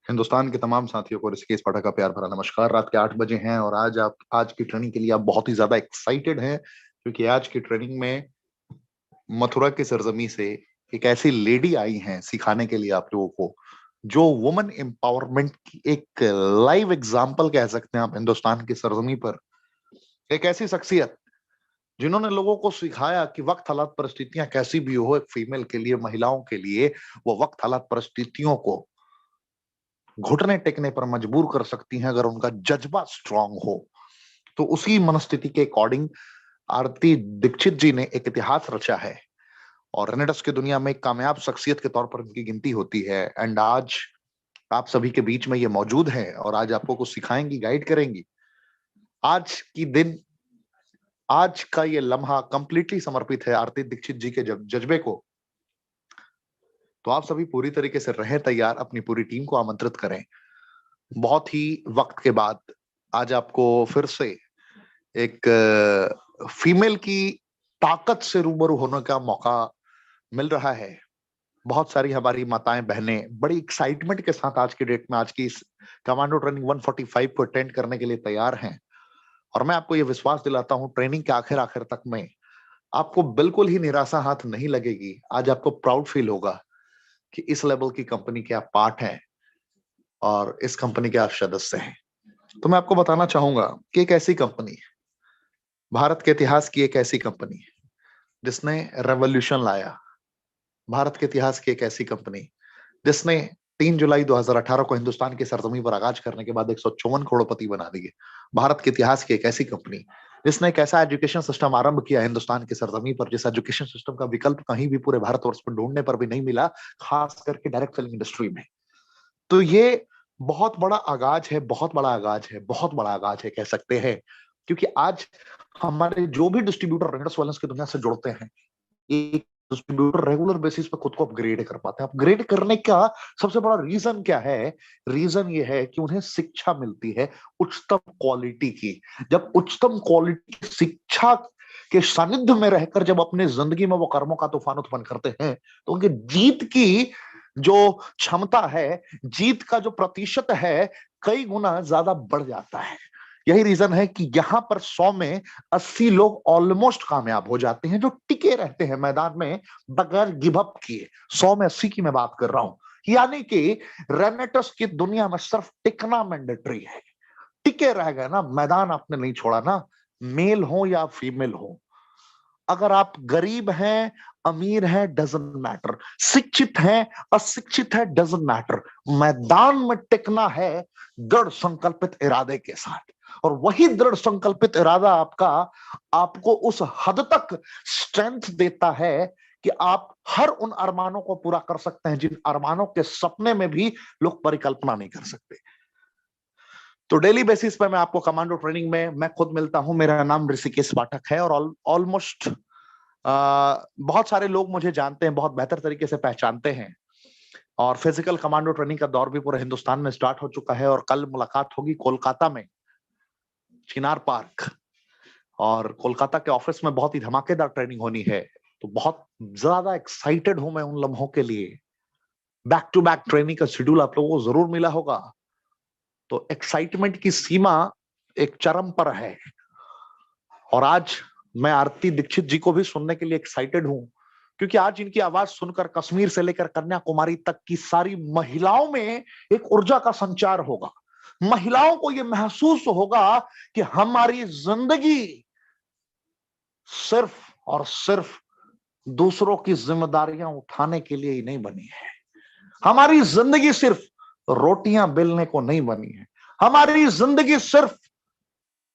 हिंदुस्तान के तमाम साथियों को ऋषिकेश पाठक का प्यार भरा नमस्कार। रात के 8 बजे हैं और आज की ट्रेनिंग के लिए आप बहुत ही ज्यादा एक्साइटेड हैं, क्योंकि आज की ट्रेनिंग में मथुरा की सरजमी से एक ऐसी लेडी आई हैं सिखाने के लिए आप लोगों को, जो वुमेन एम्पावरमेंट की एक लाइव एग्जाम्पल कह सकते हैं आप हिंदुस्तान की सरजमी पर। एक ऐसी शख्सियत जिन्होंने लोगों को सिखाया कि वक्त हालात परिस्थितियां कैसी भी हो, एक फीमेल के लिए, महिलाओं के लिए वो वक्त हालात परिस्थितियों को घुटने टेकने पर मजबूर कर सकती हैं अगर उनका जज्बा स्ट्रांग हो। तो उसी मनस्थिति के अकॉर्डिंग आरती दीक्षित जी ने एक इतिहास रचा है और रेनेडस की दुनिया में एक कामयाब शख्सियत के तौर पर इनकी गिनती होती है। एंड आज आप सभी के बीच में ये मौजूद है और आज आपको कुछ सिखाएंगी, गाइड करेंगी। आज की दिन, आज का ये लम्हा कंप्लीटली समर्पित है आरती दीक्षित जी के जज्बे को। तो आप सभी पूरी तरीके से रहें तैयार, अपनी पूरी टीम को आमंत्रित करें। बहुत ही वक्त के बाद आज आपको फिर से एक फीमेल की ताकत से रूबरू होने का मौका मिल रहा है। बहुत सारी हमारी माताएं बहनें बड़ी एक्साइटमेंट के साथ आज की डेट में आज की इस कमांडो ट्रेनिंग 145 को अटेंड करने के लिए तैयार हैं। और मैं आपको यह विश्वास दिलाता हूं, ट्रेनिंग के आखिर आखिर तक में आपको बिल्कुल ही निराशा हाथ नहीं लगेगी। आज आपको प्राउड फील होगा कि इस लेवल की कंपनी के आप पार्ट हैं और इस कंपनी के आप सदस्य हैं। तो मैं आपको बताना चाहूंगा कि एक ऐसी कंपनी, भारत के इतिहास की एक ऐसी कंपनी जिसने रेवोल्यूशन लाया, भारत के इतिहास की एक ऐसी कंपनी जिसने 3 जुलाई 2018 को हिंदुस्तान की सरजमी पर आगाज करने के बाद 154 करोड़पति बना दिए। भारत के इतिहास की एक ऐसी कंपनी जिसने एक ऐसा एजुकेशन सिस्टम आरंभ किया हिंदुस्तान की सरजमी पर, जिस एजुकेशन सिस्टम का विकल्प कहीं भी पूरे भारतवर्ष में ढूंढने पर भी नहीं मिला, खास करके डायरेक्ट सेलिंग इंडस्ट्री में। तो ये बहुत बड़ा आगाज है, बहुत बड़ा आगाज है, बहुत बड़ा आगाज है कह सकते हैं। क्योंकि आज हमारे जो भी डिस्ट्रीब्यूटर रेंडर्स वायलेंस की दुनिया से जुड़ते हैं, एक डिस्ट्रीब्यूटर रेगुलर बेसिस पे खुद को अपग्रेड कर पाते हैं। अपग्रेड करने का सबसे बड़ा रीजन क्या है? रीजन ये है कि उन्हें शिक्षा मिलती है उच्चतम क्वालिटी की। जब उच्चतम क्वालिटी की शिक्षा के सानिध्य में रहकर जब अपनी जिंदगी में वो कर्मों का तूफान उत्पन्न करते हैं, तो उनकी जीत की जो क्षमता है, जीत का जो प्रतिशत है, कई गुना ज्यादा बढ़ जाता है। यही रीजन है कि यहां पर 100 में 80 लोग ऑलमोस्ट कामयाब हो जाते हैं, जो टिके रहते हैं मैदान में बगैर गिव अप किए। 100 में 80 की मैं बात कर रहा हूं। यानी कि रेनेटस की दुनिया में सिर्फ टिकना मैंडेटरी है। टिके रह गए ना, मैदान आपने नहीं छोड़ा ना, मेल हो या फीमेल हो। अगर आप गरीब हैं, अमीर हैं, डजंट मैटर। शिक्षित हैं, अशिक्षित है, डजंट मैटर। मैदान में टिकना है दृढ़ संकल्पित इरादे के साथ। और वही दृढ़ संकल्पित इरादा आपको उस हद तक स्ट्रेंथ देता है कि आप हर उन अरमानों को पूरा कर सकते हैं जिन अरमानों के सपने में भी लोग परिकल्पना नहीं कर सकते। तो डेली बेसिस पे मैं आपको कमांडो ट्रेनिंग में मैं खुद मिलता हूं। मेरा नाम ऋषिकेश पाठक है और ऑलमोस्ट बहुत सारे लोग मुझे जानते हैं, बहुत बेहतर तरीके से पहचानते हैं। और फिजिकल कमांडो ट्रेनिंग का दौर भी पूरे हिंदुस्तान में स्टार्ट हो चुका है और कल मुलाकात होगी कोलकाता में, चिनार पार्क। और कोलकाता के ऑफिस में बहुत ही धमाकेदार ट्रेनिंग होनी है। तो बहुत ज्यादा एक्साइटेड हूं मैं उन लम्हों के लिए। बैक टू बैक ट्रेनिंग का शेड्यूल आप लोगों को जरूर मिला होगा। तो एक्साइटमेंट की सीमा एक चरम पर है। और आज मैं आरती दीक्षित जी को भी सुनने के लिए एक्साइटेड हूं, क्योंकि आज इनकी आवाज सुनकर कश्मीर से लेकर कन्याकुमारी तक की सारी महिलाओं में एक ऊर्जा का संचार होगा। महिलाओं को यह महसूस होगा कि हमारी जिंदगी सिर्फ और सिर्फ दूसरों की जिम्मेदारियां उठाने के लिए ही नहीं बनी है। हमारी जिंदगी सिर्फ रोटियां बेलने को नहीं बनी है। हमारी जिंदगी सिर्फ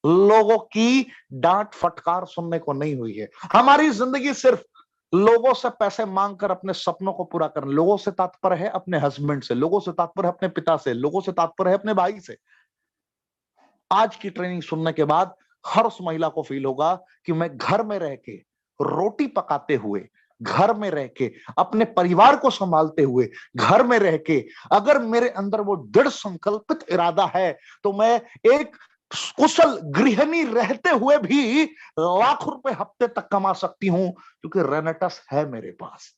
लोगों की डांट फटकार सुनने को नहीं हुई है। हमारी जिंदगी सिर्फ लोगों से पैसे मांगकर अपने सपनों को पूरा करना। लोगों से तात्पर्य है अपने हस्बैंड से, लोगों से तात्पर्य है अपने पिता से, लोगों से तात्पर्य है अपने भाई से। आज की ट्रेनिंग सुनने के बाद हर उस महिला को फील होगा कि मैं घर में रह के रोटी पकाते हुए, घर में रह के अपने परिवार को संभालते हुए, घर में रह के अगर मेरे अंदर वो दृढ़ संकल्पित इरादा है, तो मैं एक कुशल गृहिणी रहते हुए भी लाखों रुपए हफ्ते तक कमा सकती हूं, क्योंकि रेनेटस है मेरे पास।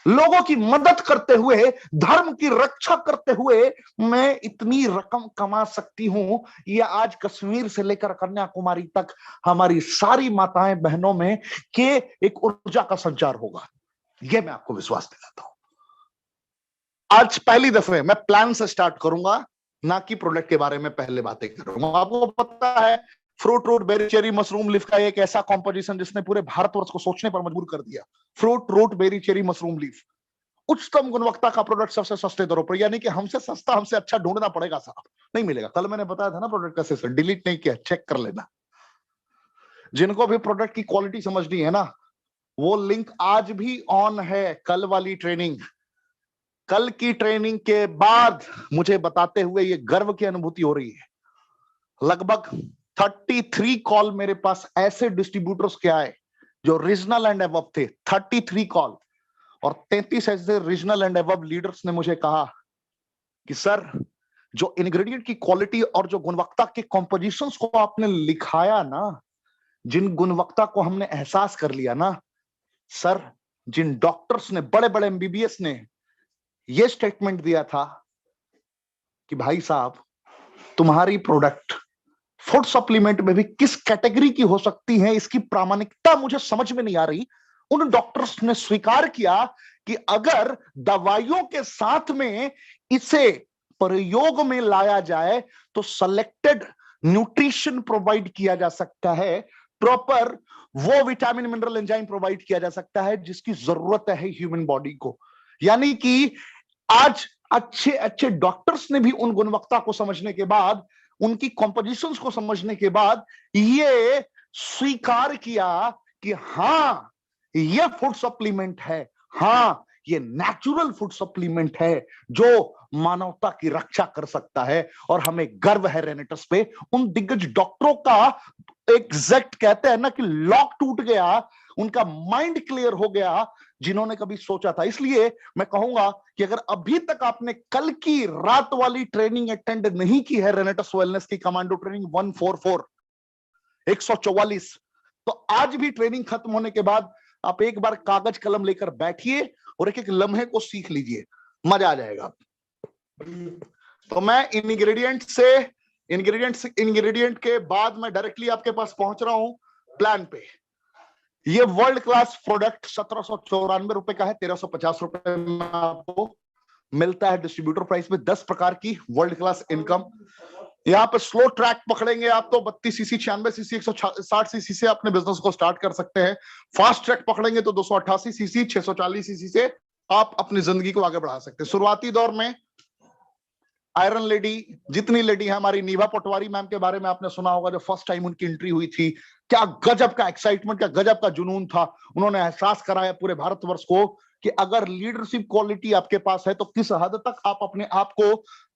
लोगों की मदद करते हुए, धर्म की रक्षा करते हुए मैं इतनी रकम कमा सकती हूं। ये आज कश्मीर से लेकर कन्याकुमारी तक हमारी सारी माताएं बहनों में के एक ऊर्जा का संचार होगा, ये मैं आपको विश्वास दिलाता हूं। आज पहली दफे मैं प्लान से स्टार्ट करूंगा, ना कि प्रोडक्ट के बारे में पहले बातें करूंगा। आपको पता है fruit root berry cherry mushroom leaf का एक ऐसा कॉम्पोजिशन जिसने पूरे भारतवर्ष को सोचने पर मजबूर कर दिया। Fruit root berry cherry mushroom leaf, उच्चतम गुणवत्ता का प्रोडक्ट सबसे सस्ते दरों पर, यानी कि हमसे सस्ता हमसे अच्छा ढूंढना पड़ेगा साहब, नहीं मिलेगा। कल मैंने बताया था ना प्रोडक्ट कैसे, डिलीट नहीं किया, चेक कर लेना। जिनको भी प्रोडक्ट की क्वालिटी समझनी है ना, वो लिंक आज भी ऑन है। कल वाली ट्रेनिंग, कल की ट्रेनिंग के बाद मुझे बताते हुए ये गर्व की अनुभूति हो रही है। लगभग 33 कॉल मेरे पास ऐसे डिस्ट्रीब्यूटर्स के आए जो रीजनल एंड अबव थे, 33 कॉल, और 33 ऐसे रीजनल एंड अबव लीडर्स ने मुझे कहा कि सर, जो इंग्रेडिएंट की क्वालिटी और जो गुणवत्ता के कॉम्पोजिशंस को आपने लिखाया ना, जिन गुणवत्ता को हमने एहसास कर लिया ना सर, जिन डॉक्टर्स ने, बड़े बड़े एमबीबीएस ने ये स्टेटमेंट दिया था कि भाई साहब, तुम्हारी प्रोडक्ट फूड सप्लीमेंट में भी किस कैटेगरी की हो सकती है, इसकी प्रामाणिकता मुझे समझ में नहीं आ रही। उन डॉक्टर्स ने स्वीकार किया कि अगर दवाइयों के साथ में इसे प्रयोग में लाया जाए तो सेलेक्टेड न्यूट्रिशन प्रोवाइड किया जा सकता है, प्रॉपर वो विटामिन मिनरल एंजाइम प्रोवाइड किया जा सकता है जिसकी जरूरत है ह्यूमन बॉडी को। यानी कि आज अच्छे अच्छे डॉक्टर्स ने भी उन गुणवत्ता को समझने के बाद, उनकी कॉम्पोजिशंस को समझने के बाद ये स्वीकार किया कि हां, ये फूड सप्लीमेंट है, हां, ये नेचुरल फूड सप्लीमेंट है जो मानवता की रक्षा कर सकता है। और हमें गर्व है रेनेटस पे, उन दिग्गज डॉक्टरों का एग्जैक्ट कहते हैं ना कि लॉक टूट गया, उनका माइंड क्लियर हो गया, जिन्होंने कभी सोचा था। इसलिए मैं कहूंगा कि अगर अभी तक आपने कल की रात वाली ट्रेनिंग अटेंड नहीं की है, रेनेटस वेलनेस की कमांडो ट्रेनिंग 144 144, तो आज भी ट्रेनिंग खत्म होने के बाद आप एक बार कागज कलम लेकर बैठिए और एक एक लम्हे को सीख लीजिए, मजा आ जाएगा। तो मैं इंग्रेडिएंट के बाद मैं डायरेक्टली आपके पास पहुंच रहा हूं प्लान पे। ये वर्ल्ड क्लास प्रोडक्ट 1794 रुपए का है, 1350 रुपए में आपको मिलता है डिस्ट्रीब्यूटर प्राइस में। 10 प्रकार की वर्ल्ड क्लास इनकम। यहाँ पे स्लो ट्रैक पकड़ेंगे आप तो 32 सीसी, 96 सीसी, 160 सीसी से अपने बिजनेस को स्टार्ट कर सकते हैं। फास्ट ट्रैक पकड़ेंगे तो 288 सीसी, 640 सीसी से आप अपनी जिंदगी को आगे बढ़ा सकते हैं। शुरुआती दौर में आयरन लेडी, जितनी लेडी है, हमारी नीवा पटवारी मैम के बारे में आपने सुना होगा, जो फर्स्ट टाइम उनकी एंट्री हुई थी, क्या गजब का एक्साइटमेंट, क्या गजब का जुनून था। उन्होंने एहसास कराया पूरे भारतवर्ष को कि अगर लीडरशिप क्वालिटी आपके पास है तो किस हद तक आप अपने आप को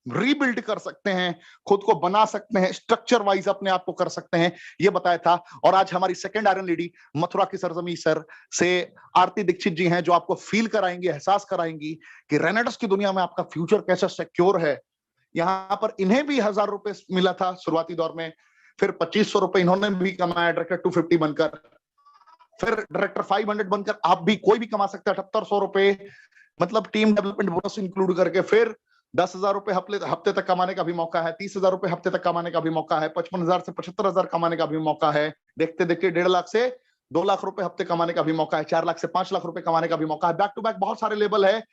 रीबिल्ड कर सकते हैं, खुद को बना सकते हैं, स्ट्रक्चर वाइज अपने आप को कर सकते हैं, ये बताया था। और आज हमारी सेकंड आयरन लेडी मथुरा की सरजमी सर से आरती दीक्षित जी हैं, जो आपको फील कराएंगी, एहसास कराएंगी कि रेनेटस की दुनिया में आपका फ्यूचर कैसे सिक्योर है। यहां पर इन्हें भी 1000 रुपए मिला था शुरुआती दौर में, फिर 2500 रुपए इन्होंने भी कमाया डायरेक्टर 250 बनकर, फिर डायरेक्टर 500 बनकर आप भी कोई भी कमा सकते हैं 7800 रुपए, मतलब टीम डेवलपमेंट बोनस इंक्लूड करके। फिर 10,000 रुपए हफ्ते तक कमाने का भी मौका है, 30,000 रुपए हफ्ते तक कमाने का भी मौका है, 55,000 से 75,000 कमाने का भी मौका है, देखते देखते 1.5 लाख से 2 लाख रुपए हफ्ते कमाने का भी मौका है, 4 लाख से 5 लाख रुपए कमाने का भी मौका है। बैक टू बैक बहुत सारे लेवल है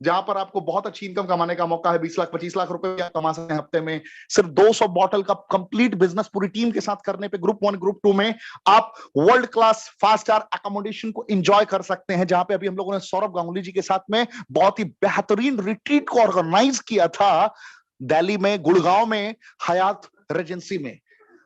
जहां पर आपको बहुत अच्छी इनकम कमाने का मौका है। 20 लाख 25 लाख रुपए आप कमा सकते हैं हफ्ते में, सिर्फ 200 बॉटल का कंप्लीट बिजनेस पूरी टीम के साथ करने पे। ग्रुप 1 ग्रुप 2 में आप वर्ल्ड क्लास 5 स्टार अकोमोडेशन को एंजॉय कर सकते हैं, जहां पे अभी हम लोगों ने सौरभ गांगुली जी के साथ में बहुत ही बेहतरीन रिट्रीट को ऑर्गेनाइज किया था दिल्ली में, गुड़गांव में, हयात रेजेंसी में।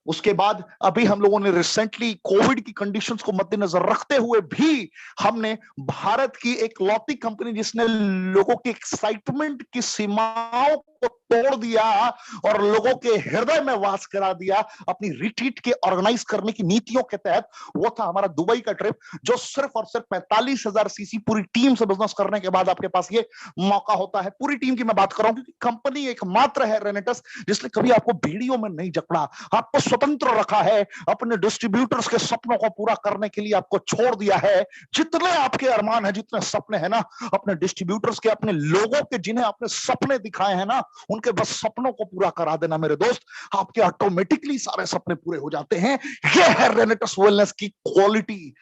उसके बाद अभी हम लोगों ने रिसेंटली कोविड की कंडीशंस को मद्देनजर रखते हुए भी हमने भारत की एक लौती कंपनी जिसने लोगों की एक्साइटमेंट की सीमाओं को तोड़ दिया और लोगों के हृदय में वास करा दिया अपनी रिट्रीट के ऑर्गेनाइज करने की नीतियों के तहत। वो था हमारा दुबई का ट्रिप, जो सिर्फ और सिर्फ 45,000 सीसी पूरी टीम से बिजनेस करने के बाद आपके पास ये मौका होता है। पूरी टीम की मैं बात कर रहा हूं, क्योंकि कंपनी एकमात्र है रेनेटस जिसने कभी आपको भीड़ियों में नहीं जकड़ा, आपको स्वतंत्र रखा है, अपने डिस्ट्रीब्यूटर्स के सपनों को पूरा करने के लिए आपको छोड़ दिया है। जितने आपके अरमान है, जितने सपने हैं ना, अपने डिस्ट्रीब्यूटर्स के, अपने लोगों के जिन्हें आपने सपने दिखाए हैं ना, उनके बस सपनों को पूरा करा देना मेरे दोस्त, आपके ऑटोमेटिकली सारे सपने पूरे हो जाते हैं। ये है रेनेटस वेलनेस की क्वालिटी।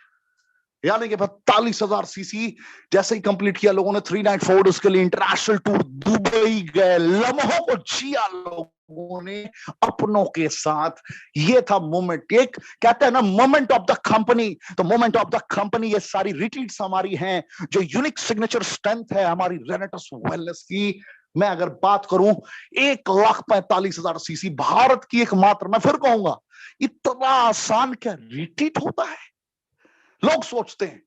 यानी कि 45,000 सीसी जैसे ही कंप्लीट किया लोगों ने 3 नाइट 4 डेज के लिए इंटरनेशनल टूर दुबई गए, लम्हों को जिया लोगों ने अपनों के साथ। ये था मोमेंट, एक कहते हैं ना मोमेंट ऑफ द कंपनी। तो मोमेंट ऑफ द कंपनी ये सारी रिट्रीट्स हमारी हैं, जो यूनिक सिग्नेचर स्ट्रेंथ है हमारी रेनेटस वेलनेस की। मैं अगर बात करूं 1,45,000 सीसी, भारत की एकमात्र, मैं फिर कहूंगा इतना आसान क्या रिट्रीट होता है? लोग सोचते हैं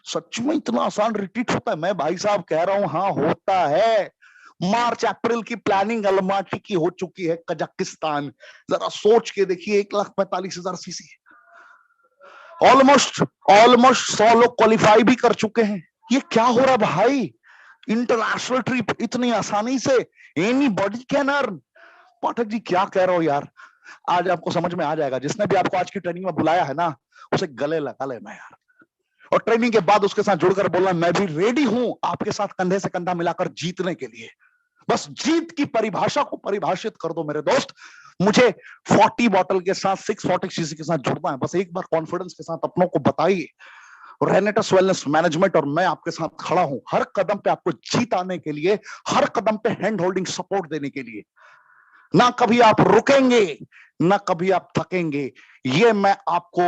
सच में इतना आसान रिट्रीट होता है? मैं भाई साहब कह रहा हूं हाँ होता है। मार्च अप्रैल की प्लानिंग अलमाटी की हो चुकी है कजाकिस्तान। जरा सोच के देखिए, 1,45,000 सीसी, ऑलमोस्ट ऑलमोस्ट 100 लोग क्वालिफाई भी कर चुके हैं। ये क्या हो रहा भाई? इंटरनेशनल ट्रिप इतनी आसानी से, any body can earn. Pathak ji क्या कह रहे हो यार? आज आपको समझ में आ जाएगा। जिसने भी आपको आज की ट्रेनिंग में बुलाया है ना, उसे गले लगा लेना यार, और ट्रेनिंग के बाद उसके साथ जुड़कर बोलना मैं भी रेडी हूं आपके साथ कंधे से कंधा मिलाकर जीतने के लिए। बस जीत की परिभाषा को परिभाषित कर दो मेरे दोस्त। मुझे 40 बॉटल के साथ 640 सीसी के साथ जुड़ना है। बस एक बार कॉन्फिडेंस के साथ अपनों को बताइए। रेनेटस वेलनेस मैनेजमेंट और मैं आपके साथ खड़ा हूं, हर कदम पे आपको जीत आने के लिए, हर कदम पे हैंड होल्डिंग सपोर्ट देने के लिए। ना कभी आप रुकेंगे, ना कभी आप थकेंगे, ये मैं आपको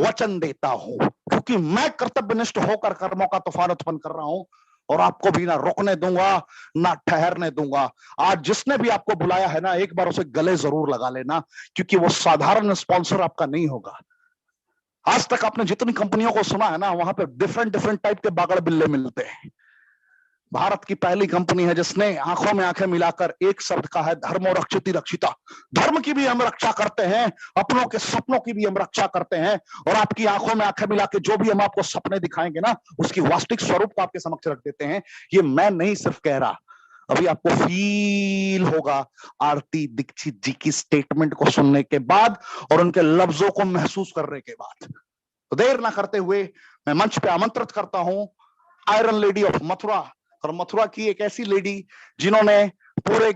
वचन देता हूं, क्योंकि मैं कर्तव्यनिष्ठ होकर कर्मों का तूफान उत्पन्न कर रहा हूं और आपको भी ना रुकने दूंगा ना ठहरने दूंगा। आज जिसने भी आपको बुलाया है ना, एक बार उसे गले जरूर लगा लेना, क्योंकि वो साधारण स्पॉन्सर आपका नहीं होगा। आज तक आपने जितनी कंपनियों को सुना है ना, वहां पे डिफरेंट डिफरेंट टाइप के बागड़ बिल्ले मिलते हैं। भारत की पहली कंपनी है जिसने आंखों में आंखें मिलाकर एक शब्द कहा है, धर्मो रक्षिति रक्षिता। धर्म की भी हम रक्षा करते हैं, अपनों के सपनों की भी हम रक्षा करते हैं, और आपकी आंखों में आंखें मिला के जो भी हम आपको सपने दिखाएंगे ना, उसकी वास्तविक स्वरूप को आपके समक्ष रख देते हैं। ये मैं नहीं सिर्फ कह रहा, अभी आपको फील होगा आरती दीक्षित जी की स्टेटमेंट को सुनने के बाद और उनके लफ्जों को महसूस करने के बाद। तो देर ना करते हुए मैं मंच पे आमंत्रित करता हूं आयरन लेडी ऑफ मथुरा, और मथुरा की एक ऐसी लेडी जिन्होंने पूरे,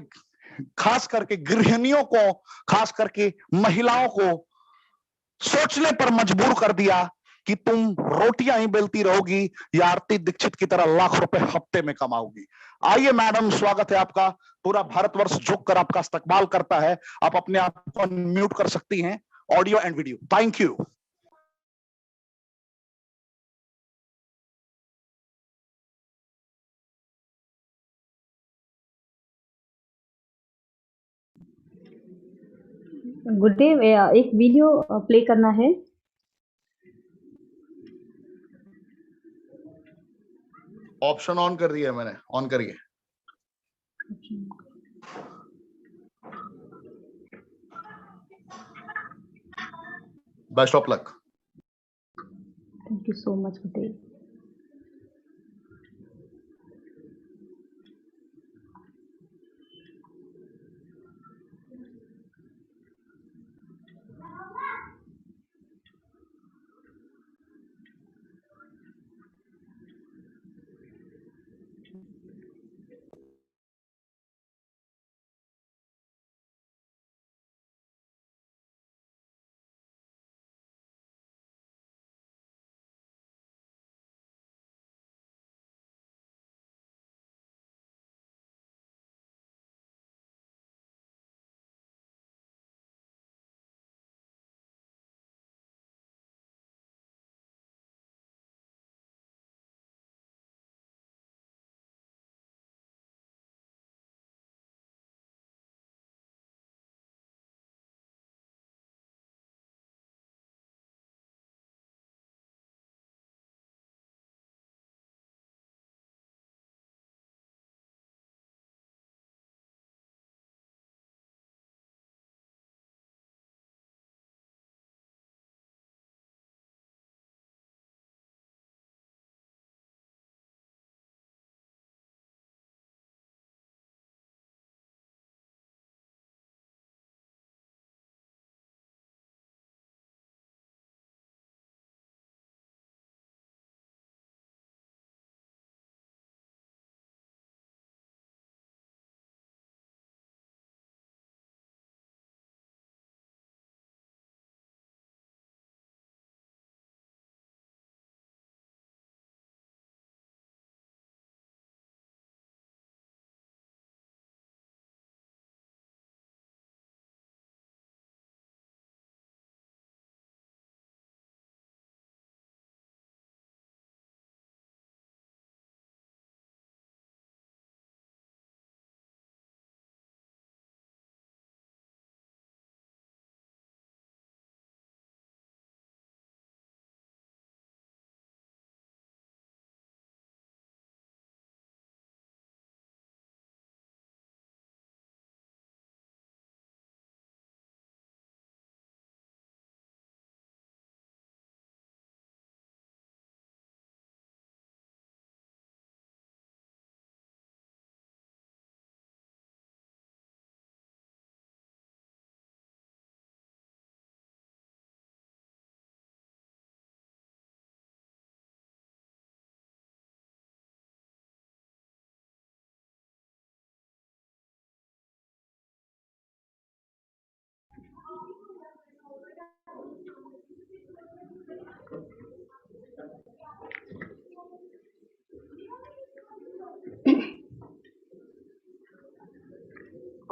खास करके गृहिणियों को, खास करके महिलाओं को सोचने पर मजबूर कर दिया कि तुम रोटियां ही बेलती रहोगी या आरती दीक्षित की तरह लाख रुपए हफ्ते में कमाओगी। आइए मैडम, स्वागत है आपका। पूरा भारतवर्ष झुककर आपका इस्तकबाल करता है। आप अपने आप को म्यूट कर सकती हैं, audio and video. Thank you. Good day. एक वीडियो प्ले करना है। ऑप्शन ऑन कर दिया है मैंने, ऑन करिए। Best of luck. Thank you so much good day.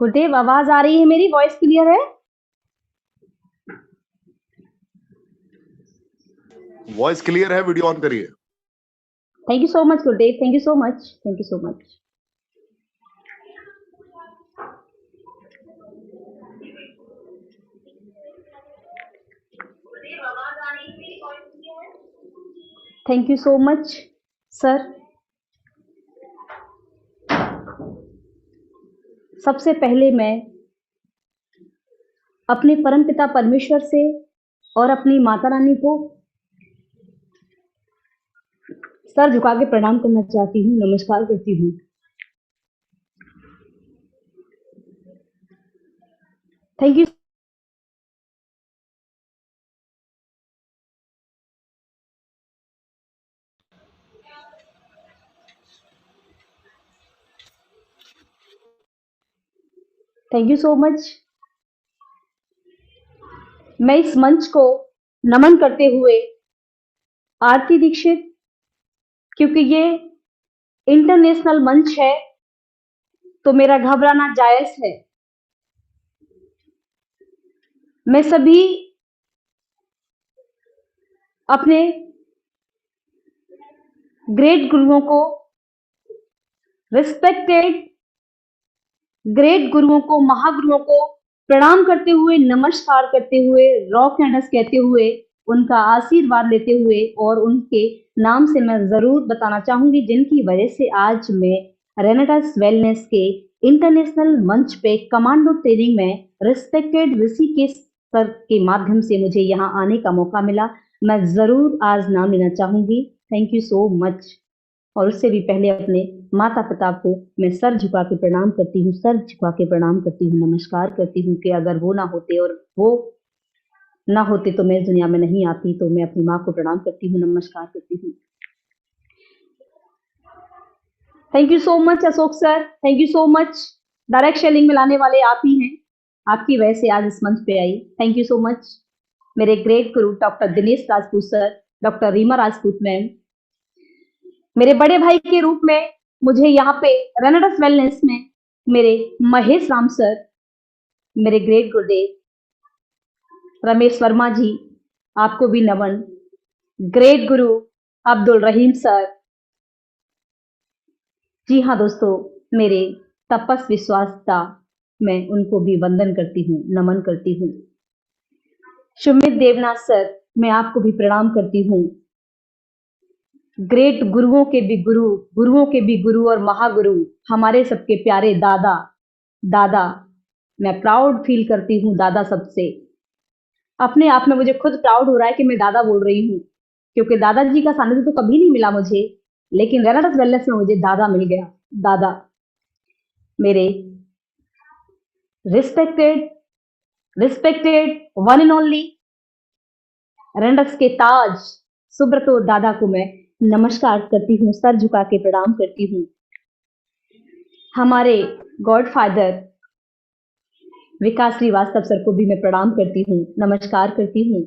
गुरुदेव, आवाज आ रही है मेरी? वॉइस क्लियर है? वॉइस क्लियर है, वीडियो ऑन करिए। Thank you so much Gurudev, thank you so much, thank you so much. Thank you so much sir. सबसे पहले मैं अपने परमपिता परमेश्वर से और अपनी माता रानी को सर झुका के प्रणाम करना चाहती हूँ, नमस्कार करती हूँ। Thank you. Thank you so much. मैं इस मंच को नमन करते हुए आरती दीक्षित, क्योंकि ये इंटरनेशनल मंच है तो मेरा घबराना जायज है। मैं सभी अपने ग्रेट गुरुओं को, रिस्पेक्टेड ग्रेट गुरुओं को, महागुरुओं को प्रणाम करते हुए, नमस्कार करते हुए, रॉक हैंडस कहते हुए, उनका आशीर्वाद लेते हुए और उनके नाम से मैं जरूर बताना चाहूंगी जिनकी वजह से आज मैं रेनेटस वेलनेस के इंटरनेशनल मंच पे कमांडो ट्रेनिंग में रिस्पेक्टेड ऋषिकेश सर के माध्यम से मुझे यहाँ आने का मौका मिला। मैं जरूर आज नाम लेना चाहूंगी। Thank you so much. और उससे भी पहले अपने माता पिता को मैं सर झुका के प्रणाम करती हूँ, सर झुका के प्रणाम करती हूँ, नमस्कार करती हूँ कि अगर वो ना होते और वो ना होते तो मैं इस दुनिया में नहीं आती। तो मैं अपनी माँ को प्रणाम करती हूँ, नमस्कार करती हूँ। Thank you so much Ashok sir, thank you so much. Direct shelling में लाने वाले आप ही हैं, आपकी वजह से आज इस मंच पे आई। Thank you so much. मेरे ग्रेट गुरु doctor Dinesh Rajput sir, doctor Reema Rajput ma'am, मेरे बड़े भाई के रूप में मुझे यहाँ पे रेनेटस वेलनेस में मेरे महेश राम सर, मेरे ग्रेट गुरुदेव रमेश वर्मा जी, आपको भी नमन। ग्रेट गुरु अब्दुल रहीम सर, जी हाँ दोस्तों, मेरे तपस्वी विश्वासता, मैं उनको भी वंदन करती हूँ, नमन करती हूँ। सुमित देवनाथ सर, मैं आपको भी प्रणाम करती हूँ। ग्रेट गुरुओं के भी गुरु, गुरुओं के भी गुरु और महागुरु, हमारे सबके प्यारे दादा, दादा, मैं प्राउड फील करती हूँ दादा सबसे। अपने आप में मुझे खुद प्राउड हो रहा है कि मैं दादा बोल रही हूँ, क्योंकि दादाजी का सानिध्य तो कभी नहीं मिला मुझे, लेकिन रेनेटस वेलनेस में मुझे दादा मिल गया। दादा मेरे रिस्पेक्टेड वन एंड ओनली रेनेटस के ताज सुब्रतो दादा को मैं नमस्कार करती हूँ, सर झुका के प्रणाम करती हूँ। हमारे गॉडफादर विकास श्रीवास्तव सर को भी मैं प्रणाम करती हूँ, नमस्कार करती हूँ।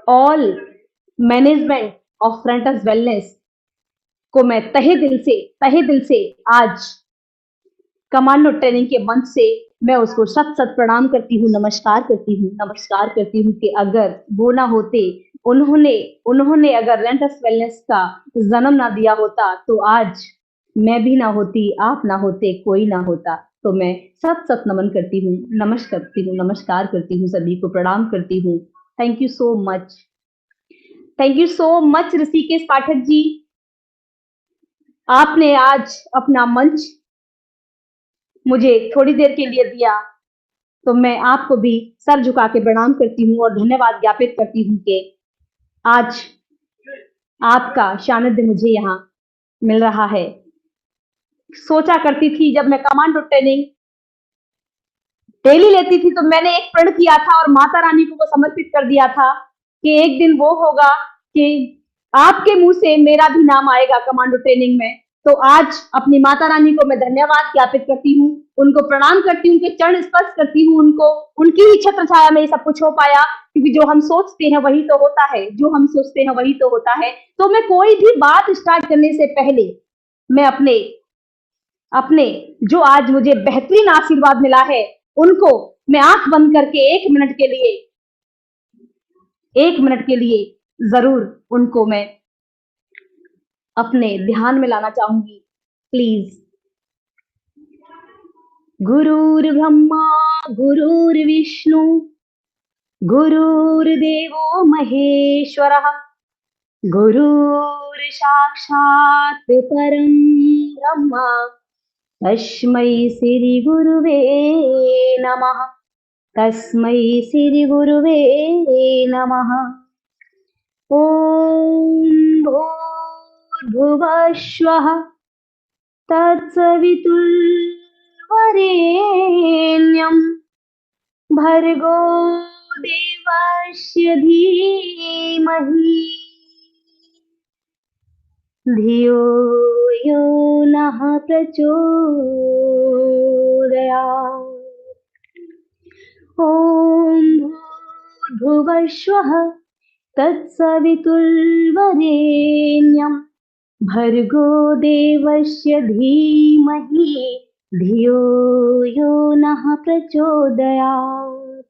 ऑल मैनेजमेंट ऑफ रेनेटस वेलनेस को मैं तहे दिल से आज कमांडो ट्रेनिंग के मंच से मैं उसको सत प्रणाम करती हूँ, नमस्कार करती हूँ कि अगर वो ना होते, उन्होंने अगर रेनेटस वेलनेस का जन्म ना दिया होता तो आज मैं भी ना होती, आप ना होते, कोई ना होता। तो मैं सत नमन करती हूँ, नमस्कार करती हूँ, सभी को प्रणाम करती हूँ। Thank you so much, thank you so much Rishikesh Pathak ji, आपने आज अपना मंच मुझे थोड़ी देर के लिए दिया, तो मैं आपको भी सर झुका के प्रणाम करती हूँ और धन्यवाद ज्ञापित करती हूँ कि आज आपका सानिध्य मुझे यहाँ मिल रहा है। सोचा करती थी जब मैं कमांडो ट्रेनिंग डेली लेती थी तो मैंने एक प्रण किया था और माता रानी को वो समर्पित कर दिया था कि एक दिन वो होगा कि आपके मुंह से मेरा भी नाम आएगा कमांडो ट्रेनिंग में। तो आज अपनी माता रानी को मैं धन्यवाद ज्ञापित करती हूँ, उनको प्रणाम करती हूँ, कि चरण स्पर्श करती हूँ उनको, उनकी ही छत्र छाया में ये सब कुछ हो पाया, क्योंकि जो हम सोचते हैं वही तो होता है, जो हम सोचते हैं वही तो होता है। तो मैं कोई भी बात स्टार्ट करने से पहले मैं अपने अपने जो आज मुझे बेहतरीन आशीर्वाद मिला है, उनको मैं आंख बंद करके 1 मिनट के लिए जरूर उनको मैं अपने ध्यान में लाना चाहूंगी। प्लीज। गुरुर्ब्रह्मा गुरुर्विष्णु गुरुर्देवो महेश्वरः गुरुर्साक्षात् परं ब्रह्म तस्मै श्री गुरुवे नमः। तस्मै श्री गुरुवे नमः। ओम भूर्भुवस्वः तत्सवितुर्वरेण्यं भर्गो देवस्य धीमहि धियो यो नः प्रचोदयात्। ॐ भूर्भुवस्वः तत्सवितुर्वरेण्यं भर्गो देवस्य धीमहि धियो यो नः प्रचोदयात्।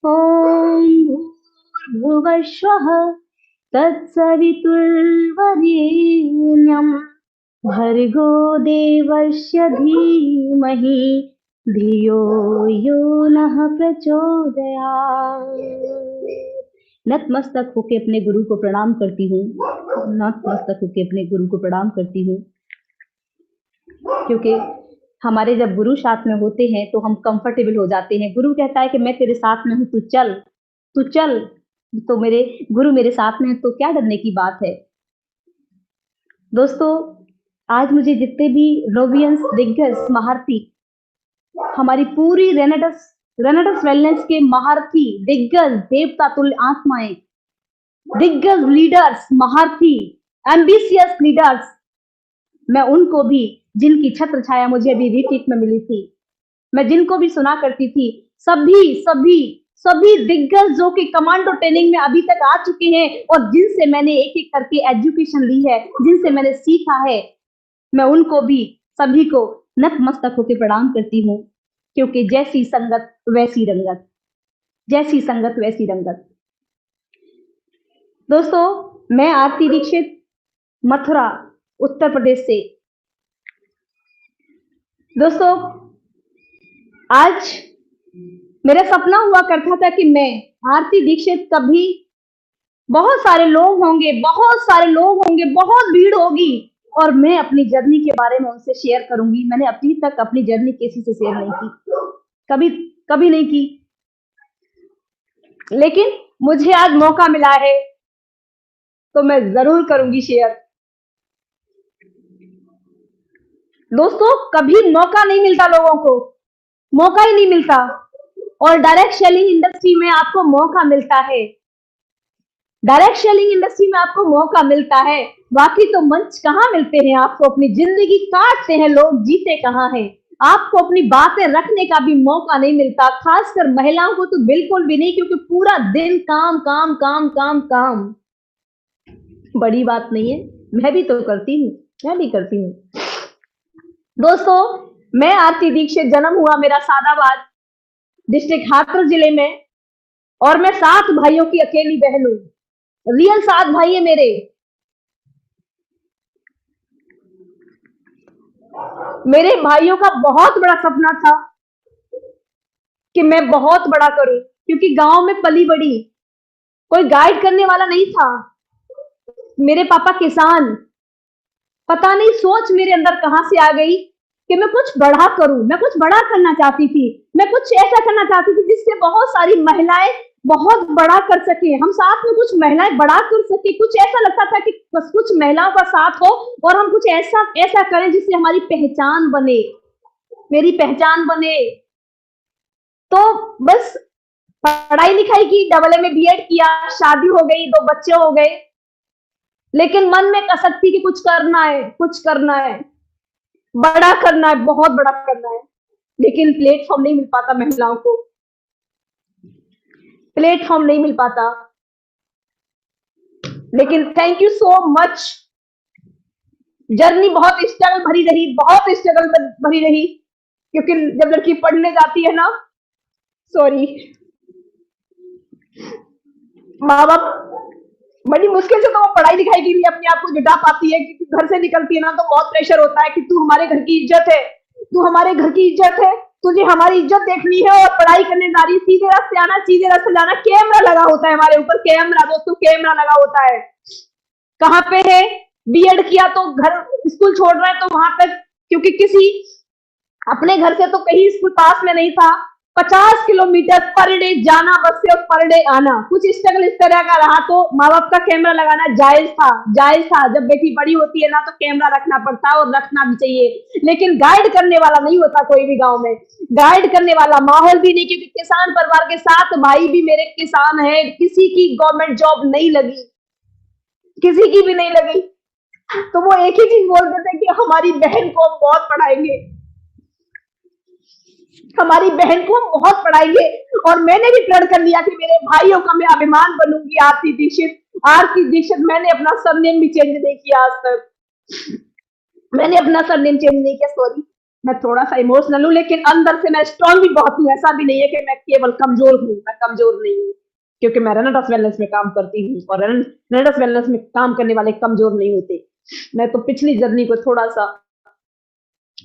ॐ भूर्भुवस्वः तत्सवितुर्वरेण्यं भर्गो देवस्य धीमहि धियो यो नः प्रचोदयात्। नतमस्तक होके अपने गुरु को प्रणाम करती हूँ। नतमस्तक होके अपने गुरु को प्रणाम करती हूँ, क्योंकि हमारे जब गुरु साथ में होते हैं तो हम कंफर्टेबल हो जाते हैं। गुरु कहता है कि मैं तेरे साथ में हूँ, तू चल तू चल। तो मेरे गुरु मेरे साथ में है तो क्या डरने की बात है। दोस्तों, आज मुझे जितने भी नोवियंस, दिग्गज, महारथी, हमारी पूरी रेनेडस वेलनेस के महारथी, दिग्गज, देवता तुल्य आत्माएं, दिग्गज लीडर्स, महारथी, एम्बिशियस लीडर्स, मैं उनको भी, जिनकी छत्र छाया मुझे अभी रिट्रीट में मिली थी, मैं जिनको भी सुना करती थी, सभी दिग्गज जो कि कमांडो ट्रेनिंग में अभी तक आ चुके हैं और जिनसे मैंने एक एक करके एजुकेशन ली है, जिनसे मैंने सीखा है, मैं उनको भी सभी को नतमस्तक होकर प्रणाम करती हूँ, क्योंकि जैसी संगत वैसी रंगत, जैसी संगत वैसी रंगत। दोस्तों, मैं आरती दीक्षित, मथुरा, उत्तर प्रदेश से। दोस्तों, आज मेरा सपना हुआ करता था कि मैं आरती दीक्षित, कभी बहुत सारे लोग होंगे, बहुत भीड़ होगी और मैं अपनी जर्नी के बारे में उनसे शेयर करूंगी। मैंने अभी तक अपनी जर्नी किसी से शेयर नहीं की, कभी नहीं की, लेकिन मुझे आज मौका मिला है तो मैं जरूर करूंगी शेयर। दोस्तों, कभी मौका नहीं मिलता, लोगों को मौका ही नहीं मिलता, और डायरेक्ट सेलिंग इंडस्ट्री में आपको मौका मिलता है। डायरेक्ट सेलिंग इंडस्ट्री में आपको मौका मिलता है, बाकी तो मंच कहाँ मिलते हैं आपको। अपनी जिंदगी काटते हैं लोग, जीते कहाँ हैं। आपको अपनी बातें रखने का भी मौका नहीं मिलता, खासकर महिलाओं को तो बिल्कुल भी नहीं, क्योंकि पूरा दिन काम काम काम काम काम। बड़ी बात नहीं है, मैं भी तो करती हूँ, मैं भी करती हूँ। दोस्तों, मैं आरती दीक्षित, जन्म हुआ मेरा सादाबाद डिस्ट्रिक्ट हाथरस जिले में, और मैं 7 भाइयों की अकेली बहन हूँ। रियल 7 भाई है मेरे। मेरे भाइयों का बहुत बड़ा सपना था कि मैं बहुत बड़ा करूं, क्योंकि गांव में पली बड़ी, कोई गाइड करने वाला नहीं था। मेरे पापा किसान, पता नहीं सोच मेरे अंदर कहां से आ गई कि मैं कुछ बड़ा करूं। मैं कुछ बड़ा करना चाहती थी, मैं कुछ ऐसा करना चाहती थी जिससे बहुत सारी महिलाएं बहुत बड़ा कर सके, हम साथ में कुछ महिलाएं बड़ा कर सके। कुछ ऐसा लगता था कि बस कुछ महिलाओं का साथ हो और हम कुछ ऐसा करें जिससे हमारी पहचान बने, मेरी पहचान बने। तो बस पढ़ाई लिखाई की, AA में BEd किया, शादी हो गई, 2 बच्चे हो गए, लेकिन मन में कसक थी कि कुछ करना है, बड़ा करना है, बहुत बड़ा करना है, लेकिन प्लेटफॉर्म नहीं मिल पाता, महिलाओं को प्लेटफॉर्म नहीं मिल पाता। लेकिन thank you so much journey बहुत स्ट्रगल भरी रही, बहुत स्ट्रगल भरी रही, क्योंकि जब लड़की पढ़ने जाती है ना, सॉरी, माँ बाप बड़ी मुश्किल से तो वो पढ़ाई लिखाई के लिए अपने आप को जुटा पाती है, क्योंकि घर से निकलती है ना तो बहुत प्रेशर होता है कि तू हमारे घर की इज्जत है, तू हमारे घर की इज्जत है, तुझे हमारी इज्जत देखनी है और पढ़ाई करने जा रही, सीधे रास्ते आना, सीधे रास्ते जाना। कैमरा लगा होता है हमारे ऊपर, कैमरा दोस्तों, कैमरा लगा होता है। कहाँ पे है, बीएड किया तो घर स्कूल छोड़ रहा है तो वहां तक, क्योंकि किसी अपने घर से तो कहीं स्कूल पास में नहीं था, 50 किलोमीटर पर डे जाना बस से और पर डे आना। कुछ स्ट्रगल इस तरह का रहा तो माँ बाप का कैमरा लगाना जायज था, जायज था। जब बेटी बड़ी होती है ना तो कैमरा रखना पड़ता है और रखना भी चाहिए, लेकिन गाइड करने वाला नहीं होता कोई भी गांव में, गाइड करने वाला माहौल भी नहीं, क्योंकि किसान परिवार के साथ भाई भी मेरे किसान है, किसी की गवर्नमेंट जॉब नहीं लगी, किसी की भी नहीं लगी, तो वो एक ही चीज बोलते थे कि हमारी बहन को हम बहुत पढ़ाएंगे, हमारी बहन को हम बहुत पढ़ाएंगे। और मैंने भी प्रण कर लिया कि मेरे भाइयों का मैं अभिमान बनूंगी। आरती दीक्षित, आरती दीक्षित, मैंने अपना सरनेम भी चेंज नहीं किया आज तक, मैंने अपना सरनेम चेंज नहीं किया, सॉरी, मैं थोड़ा सा इमोशनल हूँ, लेकिन अंदर से मैं स्ट्रांग भी बहुत हूँ। ऐसा भी नहीं है कि मैं केवल कमजोर हूँ, मैं कमजोर नहीं हूँ, क्योंकि मैं रनटस वेलनेस में काम करती हूँ और रनटस वेलनेस में काम करने वाले कमजोर नहीं होते। मैं तो पिछली जर्नी को थोड़ा सा,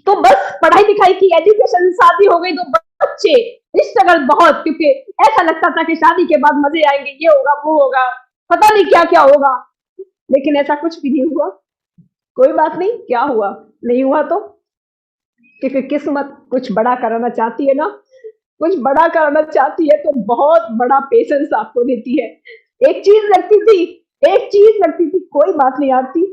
तो बस पढ़ाई लिखाई की, एजुकेशन, शादी हो गई तो बच्चे स्ट्रगल बहुत, क्योंकि ऐसा लगता था कि शादी के बाद मजे आएंगे, ये होगा वो होगा, पता नहीं क्या क्या होगा, लेकिन ऐसा कुछ भी नहीं हुआ। कोई बात नहीं, क्या हुआ, नहीं हुआ तो, क्योंकि किस्मत कुछ बड़ा कराना चाहती है ना, कुछ बड़ा कराना चाहती है तो बहुत बड़ा पेशेंस आपको देती है। एक चीज लगती थी, एक चीज लगती थी, कोई बात नहीं आती,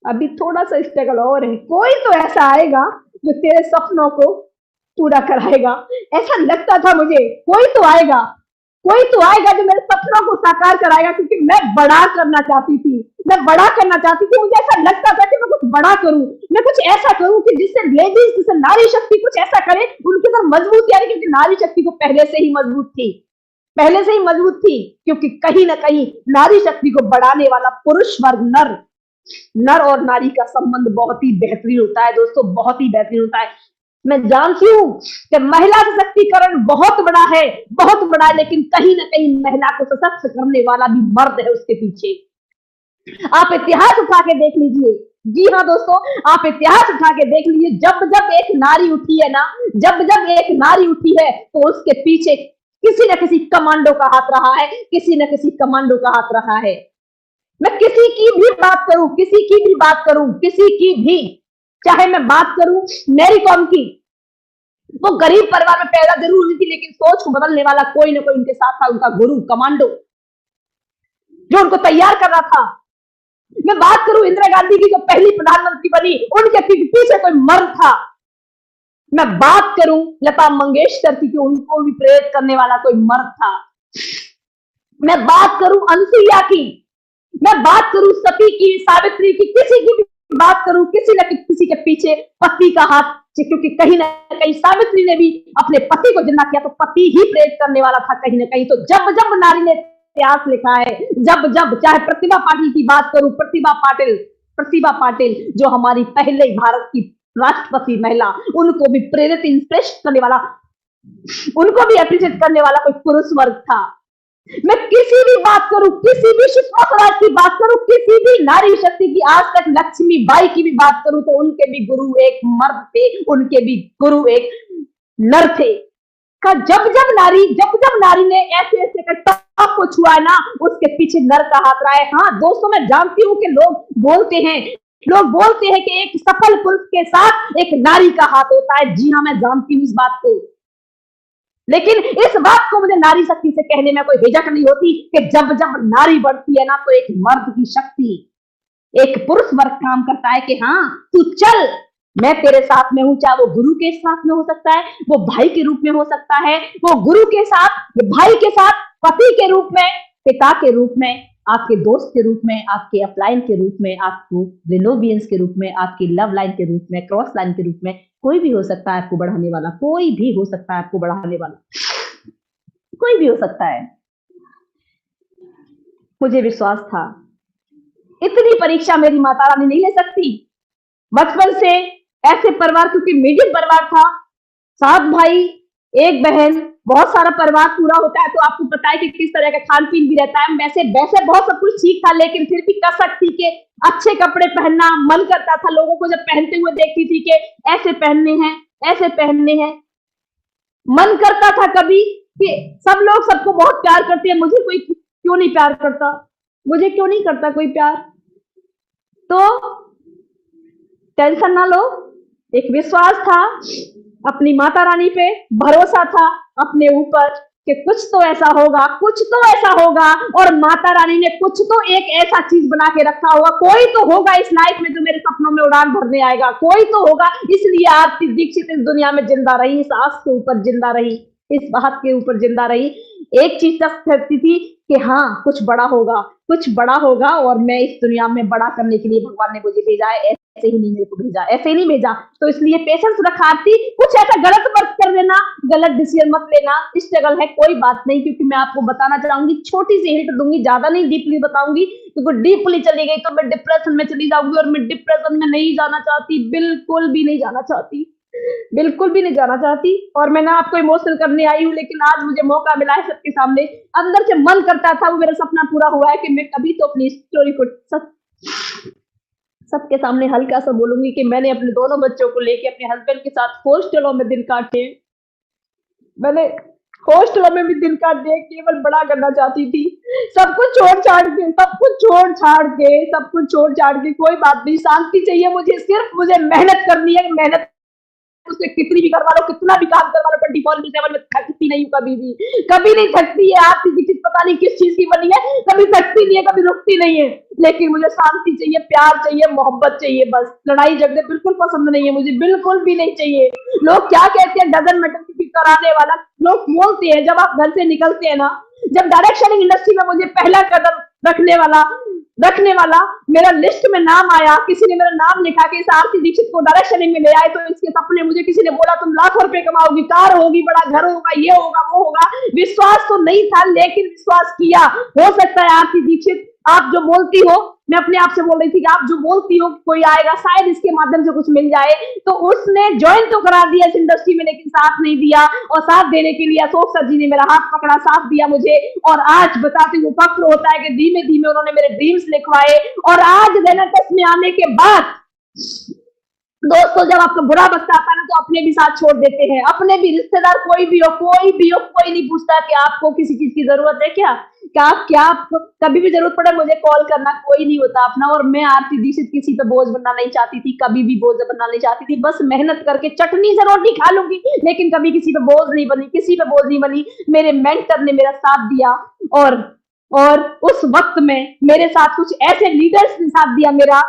अभी थोड़ा सा स्ट्रगल और है, कोई तो ऐसा आएगा जो तेरे सपनों को पूरा कराएगा। ऐसा लगता था मुझे, कोई तो आएगा, कोई तो आएगा जो मेरे सपनों को साकार कराएगा, क्योंकि मैं बड़ा करना चाहती थी, मैं बड़ा करना चाहती थी। मुझे ऐसा लगता था कि मैं कुछ बड़ा करूं, मैं कुछ ऐसा करूं कि जिससे लेडीज, जिससे नारी शक्ति कुछ ऐसा करे, उनके अंदर मजबूत, यानी क्योंकि नारी शक्ति तो पहले से ही मजबूत थी, पहले से ही मजबूत थी, क्योंकि कहीं ना कहीं नारी शक्ति को बढ़ाने वाला पुरुष वर्ग, नर, नर और नारी का संबंध बहुत ही बेहतरीन होता है दोस्तों, बहुत ही बेहतरीन होता है। मैं जानती हूँ कि महिला सशक्तिकरण बहुत बड़ा है, बहुत बड़ा है, लेकिन कहीं ना कहीं महिला को सशक्त करने वाला भी मर्द है उसके पीछे। आप इतिहास उठा के देख लीजिए, जी हाँ दोस्तों, आप इतिहास उठा के देख लीजिए, जब जब एक नारी उठी है ना, जब जब एक नारी उठी है तो उसके पीछे किसी न किसी कमांडो का हाथ रहा है, किसी न किसी कमांडो का हाथ रहा है। मैं किसी की भी बात करूं, किसी की भी बात करूं, किसी की भी, चाहे मैं बात करूं मैरी कॉम की, वो गरीब परिवार में पैदा जरूर हुई थी, लेकिन सोच को बदलने वाला कोई ना कोई उनके साथ था, उनका गुरु, कमांडो, जो उनको तैयार कर रहा था। मैं बात करूं इंदिरा गांधी की, जो पहली प्रधानमंत्री बनी, उनके पीछे कोई मर्द था। मैं बात करूं लता मंगेशकर की, उनको भी प्रेरित करने वाला कोई मर्द था। मैं बात करूं अनसुईया की, मैं बात करूं सती की, सावित्री की, किसी की भी बात करूं, किसी न किसी के पीछे पति का हाथ, क्योंकि कहीं ना कहीं सावित्री ने भी अपने पति को जिंदा किया तो पति ही प्रेरित करने वाला था कहीं ना कहीं। तो जब जब नारी ने इतिहास लिखा है, जब जब, चाहे प्रतिभा पाटिल की बात करूं, प्रतिभा पाटिल, प्रतिभा पाटिल जो हमारी पहले भारत की राष्ट्रपति महिला, उनको भी प्रेरित, इंस्पिरेशन करने वाला, उनको भी अप्रिशिएट करने वाला कोई पुरुष वर्ग था। मैं किसी भी बात करूं, किसी भी सुषमा स्वराज की बात करूं, किसी भी नारी शक्ति की, आज तक लक्ष्मीबाई की भी बात करूं, तो उनके भी गुरु एक मर्द थे, उनके भी गुरु एक नर थे। का जब जब नारी ने ऐसे ऐसे टॉप को छुआ है ना, उसके पीछे नर का हाथ रहा है। हाँ दोस्तों, मैं जानती हूं कि लोग बोलते हैं, लोग बोलते हैं कि एक सफल पुरुष के साथ एक नारी का हाथ होता है। जी हाँ, मैं जानती हूँ इस बात को, लेकिन इस बात को मुझे नारी शक्ति से कहने में कोई हिचक नहीं होती कि जब जब नारी बढ़ती है ना, तो एक मर्द की शक्ति, एक पुरुष वर्ग काम करता है कि हाँ तू चल, मैं तेरे साथ में हूं। चाहे वो गुरु के साथ में हो सकता है, वो भाई के रूप में हो सकता है, वो गुरु के साथ, भाई के साथ, पति के रूप में, पिता के रूप में, आपके दोस्त के रूप में, आपके अपलाइन के रूप में, आपको रिनोवियंस के रूप में, आपकी लव लाइन के रूप में, क्रॉस लाइन के रूप में, कोई भी हो सकता है आपको बढ़ाने वाला, कोई भी हो सकता है आपको बढ़ाने वाला, कोई भी हो सकता है। मुझे विश्वास था इतनी परीक्षा मेरी माता रानी नहीं ले सकती, बचपन से ऐसे परिवार, क्योंकि मीडियम परिवार था, 7 भाई 1 बहन, बहुत सारा परिवार पूरा होता है तो आपको पता है कि किस तरह का खान पीन भी रहता है। वैसे वैसे बहुत सब कुछ ठीक था, लेकिन फिर भी कसक थी कि अच्छे कपड़े पहनना मन करता था। लोगों को जब पहनते हुए देखती थी कि ऐसे पहनने हैं, ऐसे पहनने हैं, मन करता था कभी कि सब लोग सबको बहुत प्यार करते हैं, मुझे कोई क्यों नहीं प्यार करता, मुझे क्यों नहीं करता कोई प्यार। तो टेंशन ना लो, एक विश्वास था अपनी माता रानी पे, भरोसा था अपने ऊपर कि कुछ तो ऐसा होगा, कुछ तो ऐसा होगा, और माता रानी ने कुछ तो एक ऐसा चीज बना के रखा होगा, कोई तो होगा इस लाइफ में जो मेरे सपनों में उड़ान भरने आएगा, कोई तो होगा। इसलिए आरती दीक्षित इस दुनिया में जिंदा रही, इस आस के ऊपर जिंदा रही, इस बात के ऊपर जिंदा रही। एक चीज तक करती थी कि हाँ कुछ बड़ा होगा, कुछ बड़ा होगा, और मैं इस दुनिया में बड़ा करने के लिए भगवान ने मुझे भेजा है, ऐसे ही नहीं मेरे को भेजा, ऐसे ही नहीं भेजा। तो इसलिए पेशेंस रखा आरती, कुछ ऐसा गलत वर्क कर देना, गलत डिसीजन मत लेना, स्ट्रगल है कोई बात नहीं, क्योंकि मैं आपको बताना चाहूंगी, छोटी सी हिंट दूंगी, ज्यादा नहीं डीपली बताऊंगी, क्योंकि डीपली चली गई तो मैं डिप्रेशन में चली जाऊंगी, और मैं डिप्रेशन में नहीं जाना चाहती, बिल्कुल भी नहीं जाना चाहती, बिल्कुल भी नहीं जाना चाहती। और मैं ना आपको इमोशनल करने आई हूँ, लेकिन आज मुझे मौका मिला है सबके सामने। अंदर से मन करता था, वो मेरा सपना पूरा हुआ है कि मैं कभी तो अपनी स्टोरी को सबके सामने हल्का सा बोलूंगी कि मैंने अपने दोनों बच्चों को लेके अपने हस्बैंड के साथ हॉस्टलों में दिन काटे, मैंने हॉस्टलों में भी दिन काट दिए, केवल बड़ा करना चाहती थी, सब कुछ छोड़ छाड़ के, सब कुछ छोड़ छाड़ के, सब कुछ छोड़ छाड़ के, कोई बात नहीं, शांति चाहिए मुझे, सिर्फ मुझे मेहनत करनी है, मेहनत उससे कितनी भी करवा लो, कितना भी काम करवा लो, 24/7 में थकती नहीं हूँ, कभी नहीं थकती है। आरती दीक्षित पता नहीं किस चीज की बनी है, कभी थकती नहीं है, कभी रुकती नहीं है, लेकिन मुझे शांति चाहिए, प्यार चाहिए, मोहब्बत चाहिए, बस। लड़ाई झगड़े बिल्कुल पसंद नहीं है मुझे, बिल्कुल भी नहीं चाहिए। लोग क्या कहते हैं, डजन मैटर किसी कराने वाला, लोग बोलते हैं जब आप घर से निकलते हैं ना, जब डायरेक्शन इंडस्ट्री में मुझे पहला कदम रखने वाला मेरा लिस्ट में नाम आया, किसी ने मेरा नाम लिखा कि इस आरती दीक्षित को डायरेक्शनिंग में ले आए, तो इसके सपने, मुझे किसी ने बोला तुम लाखों रुपए कमाओगी, कार होगी, बड़ा घर होगा, ये होगा, वो होगा। विश्वास तो नहीं था, लेकिन विश्वास किया। हो सकता है आरती दीक्षित आप जो बोलती हो, मैं अपने आप से बोल रही थी कि आप जो बोलती हो कोई आएगा, शायद इसके माध्यम से कुछ मिल जाए, तो उसने ज्वाइन तो करा दिया इस इंडस्ट्री में, लेकिन साथ नहीं दिया। और साथ देने के लिए अशोक सर जी ने मेरा हाथ पकड़ा, साथ दिया मुझे, और आज बताते हुए फक्र होता है कि धीमे धीमे उन्होंने मेरे ड्रीम्स लिखवाए। और आज रेनेटेस में आने के बाद दोस्तों, जब आपको बुरा वक्त आता है ना, तो अपने भी साथ छोड़ देते हैं, अपने भी रिश्तेदार, कोई भी हो, कोई नहीं पूछता कि आपको किसी चीज की जरूरत है क्या आपको कभी भी जरूरत पड़े मुझे कॉल करना, कोई नहीं होता अपना। और मैं आरती दीक्षित किसी पे बोझ बनना नहीं चाहती थी, कभी भी बोझ बनना नहीं चाहती थी, बस मेहनत करके चटनी से रोटी खा लूंगी, लेकिन कभी किसी पे बोझ नहीं बनी, किसी पे बोझ नहीं बनी। मेरे मेंटर ने मेरा साथ दिया, और उस वक्त में मेरे साथ कुछ ऐसे लीडर्स ने साथ दिया,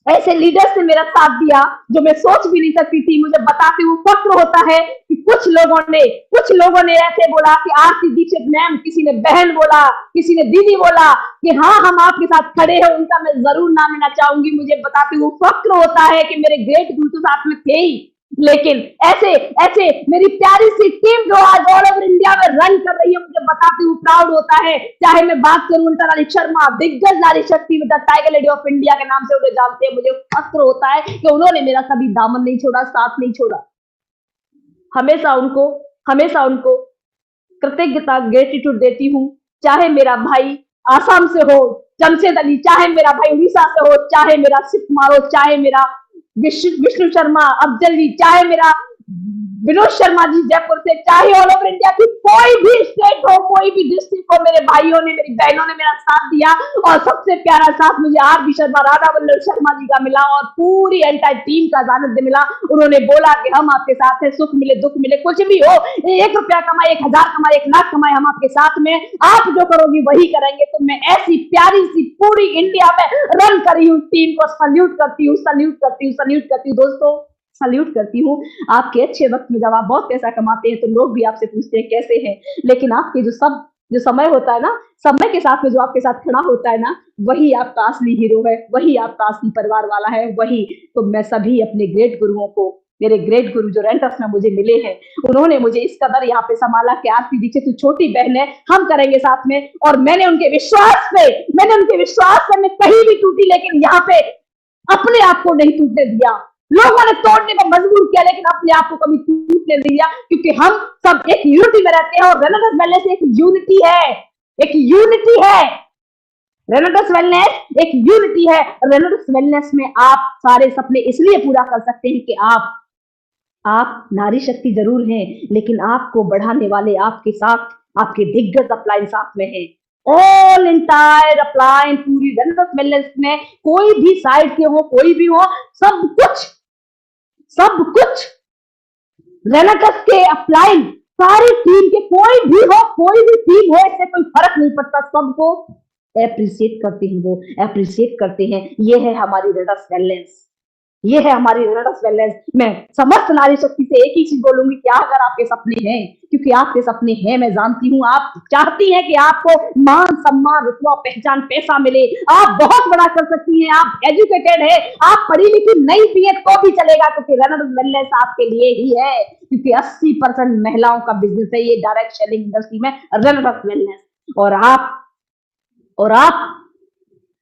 ऐसे लीडर्स ने मेरा साथ दिया जो मैं सोच भी नहीं सकती थी। मुझे बताते हुए फक्र होता है कि कुछ लोगों ने ऐसे बोला कि आरती दीक्षित मैम, किसी ने बहन बोला, किसी ने दीदी बोला कि हाँ हम आपके साथ खड़े हैं, उनका मैं जरूर नाम लेना चाहूंगी। मुझे बताते हुए फक्र होता है कि मेरे ग्रेट गुरु तो साथ में थे ही, लेकिन ऐसे मेरी प्यारी सी टीम जो आज ऑल ओवर इंडिया में रन कर रही है, मुझे बताते हुए प्राउड होता है। चाहे मैं बात करूं उनका रानी शर्मा, दिग्गज नारी शक्ति में टाइगर लेडी ऑफ इंडिया के नाम से उन्हें जानते हैं, मुझे फक्र होता है कि उन्होंने मेरा कभी दामन नहीं छोड़ा, साथ नहीं छोड़ा। हमेशा उनको कृतज्ञता, ग्रेटिट्यूड देती हूँ। चाहे मेरा भाई आसाम से हो जमशेद अली, चाहे मेरा भाई उड़ीसा से हो, चाहे मेरा शिव कुमार हो, चाहे मेरा विष्णु शर्मा अफजल जी, चाहे मेरा विनोद शर्मा जी जयपुर से, चाहे ऑल ओवर इंडिया की कोई भी स्टेट हो, कोई भी डिस्ट्रिक्ट हो, मेरे भाइयों ने, मेरी बहनों ने मेरा साथ दिया। और सबसे प्यारा साथ मुझे आरबी शर्मा, राधा वल्लभ शर्मा जी का मिला, और पूरी एंटायर टीम का सानिध्य मिला। उन्होंने बोला कि हम आपके साथ हैं, सुख मिले दुख मिले, कुछ भी हो, 1 रुपया कमाए, 1000 कमाए, 1 लाख कमाए, हम आपके साथ में, आप जो करोगी वही करेंगे। तो मैं ऐसी प्यारी सी पूरी इंडिया में रन करी हूँ टीम को सल्यूट करती हूँ दोस्तों, सल्यूट करती हूँ। आपके अच्छे वक्त में जब आप बहुत पैसा कमाते हैं तो लोग भी आपसे पूछते हैं कैसे हैं, लेकिन आपके जो समय होता है ना, समय के साथ में जो आपके साथ खड़ा होता है ना, वही आपका असली हीरो है, वही आपका असली परिवार वाला है, वही। तो मैं सभी अपने ग्रेट गुरुओं को, मेरे ग्रेट गुरु जो रेंटस में मुझे मिले हैं, उन्होंने मुझे इस कदर यहाँ पे संभाला कि आरती दीक्षित तू छोटी बहन है, हम करेंगे साथ में। और मैंने उनके विश्वास पे मैं कहीं भी टूटी, लेकिन यहाँ पे अपने आप को नहीं टूटने दिया। लोगों ने तोड़ने को मजबूर किया लेकिन अपने आप को कभी टूटने नहीं दिया, क्योंकि हम सब एक यूनिटी में रहते हैं और रेनेसां वेलनेस एक यूनिटी है, एक यूनिटी है। रेनेसां वेलनेस एक यूनिटी है। रेनेसां वेलनेस में आप सारे सपने इसलिए पूरा कर सकते हैं कि आप नारी शक्ति जरूर हैं, लेकिन आपको बढ़ाने वाले आपके साथ, आपके दिग्गज अपलाइन साथ में है। ऑल इंटायर अपलाइन, पूरी रेनेसां वेलनेस में कोई भी साइड के हो, कोई भी हो, सब कुछ रेनेसां के अपलाइन, सारी टीम के, कोई भी हो, कोई भी टीम हो, इससे कोई फर्क नहीं पड़ता, सबको एप्रिशिएट करते हैं, वो एप्रिशिएट करते हैं। ये है हमारी रेनेसां वेलनेस, ये है हमारी रेनेसां वेलनेस। मैं समस्त नारी शक्ति से एक ही चीज बोलूंगी कि अगर आपके सपने हैं, क्योंकि आपके सपने हैं, मैं जानती हूँ, आप चाहती हैं कि आपको मान सम्मान, रुतबा, पहचान, पैसा मिले, आप बहुत बड़ा कर सकती हैं, आप एजुकेटेड है, आप पढ़ी लिखी नहीं भी है तो भी चलेगा, क्योंकि रेनेसां वेलनेस आपके लिए ही है, क्योंकि 80% महिलाओं का बिजनेस है ये डायरेक्ट सेलिंग इंडस्ट्री में रेनेसां वेलनेस। और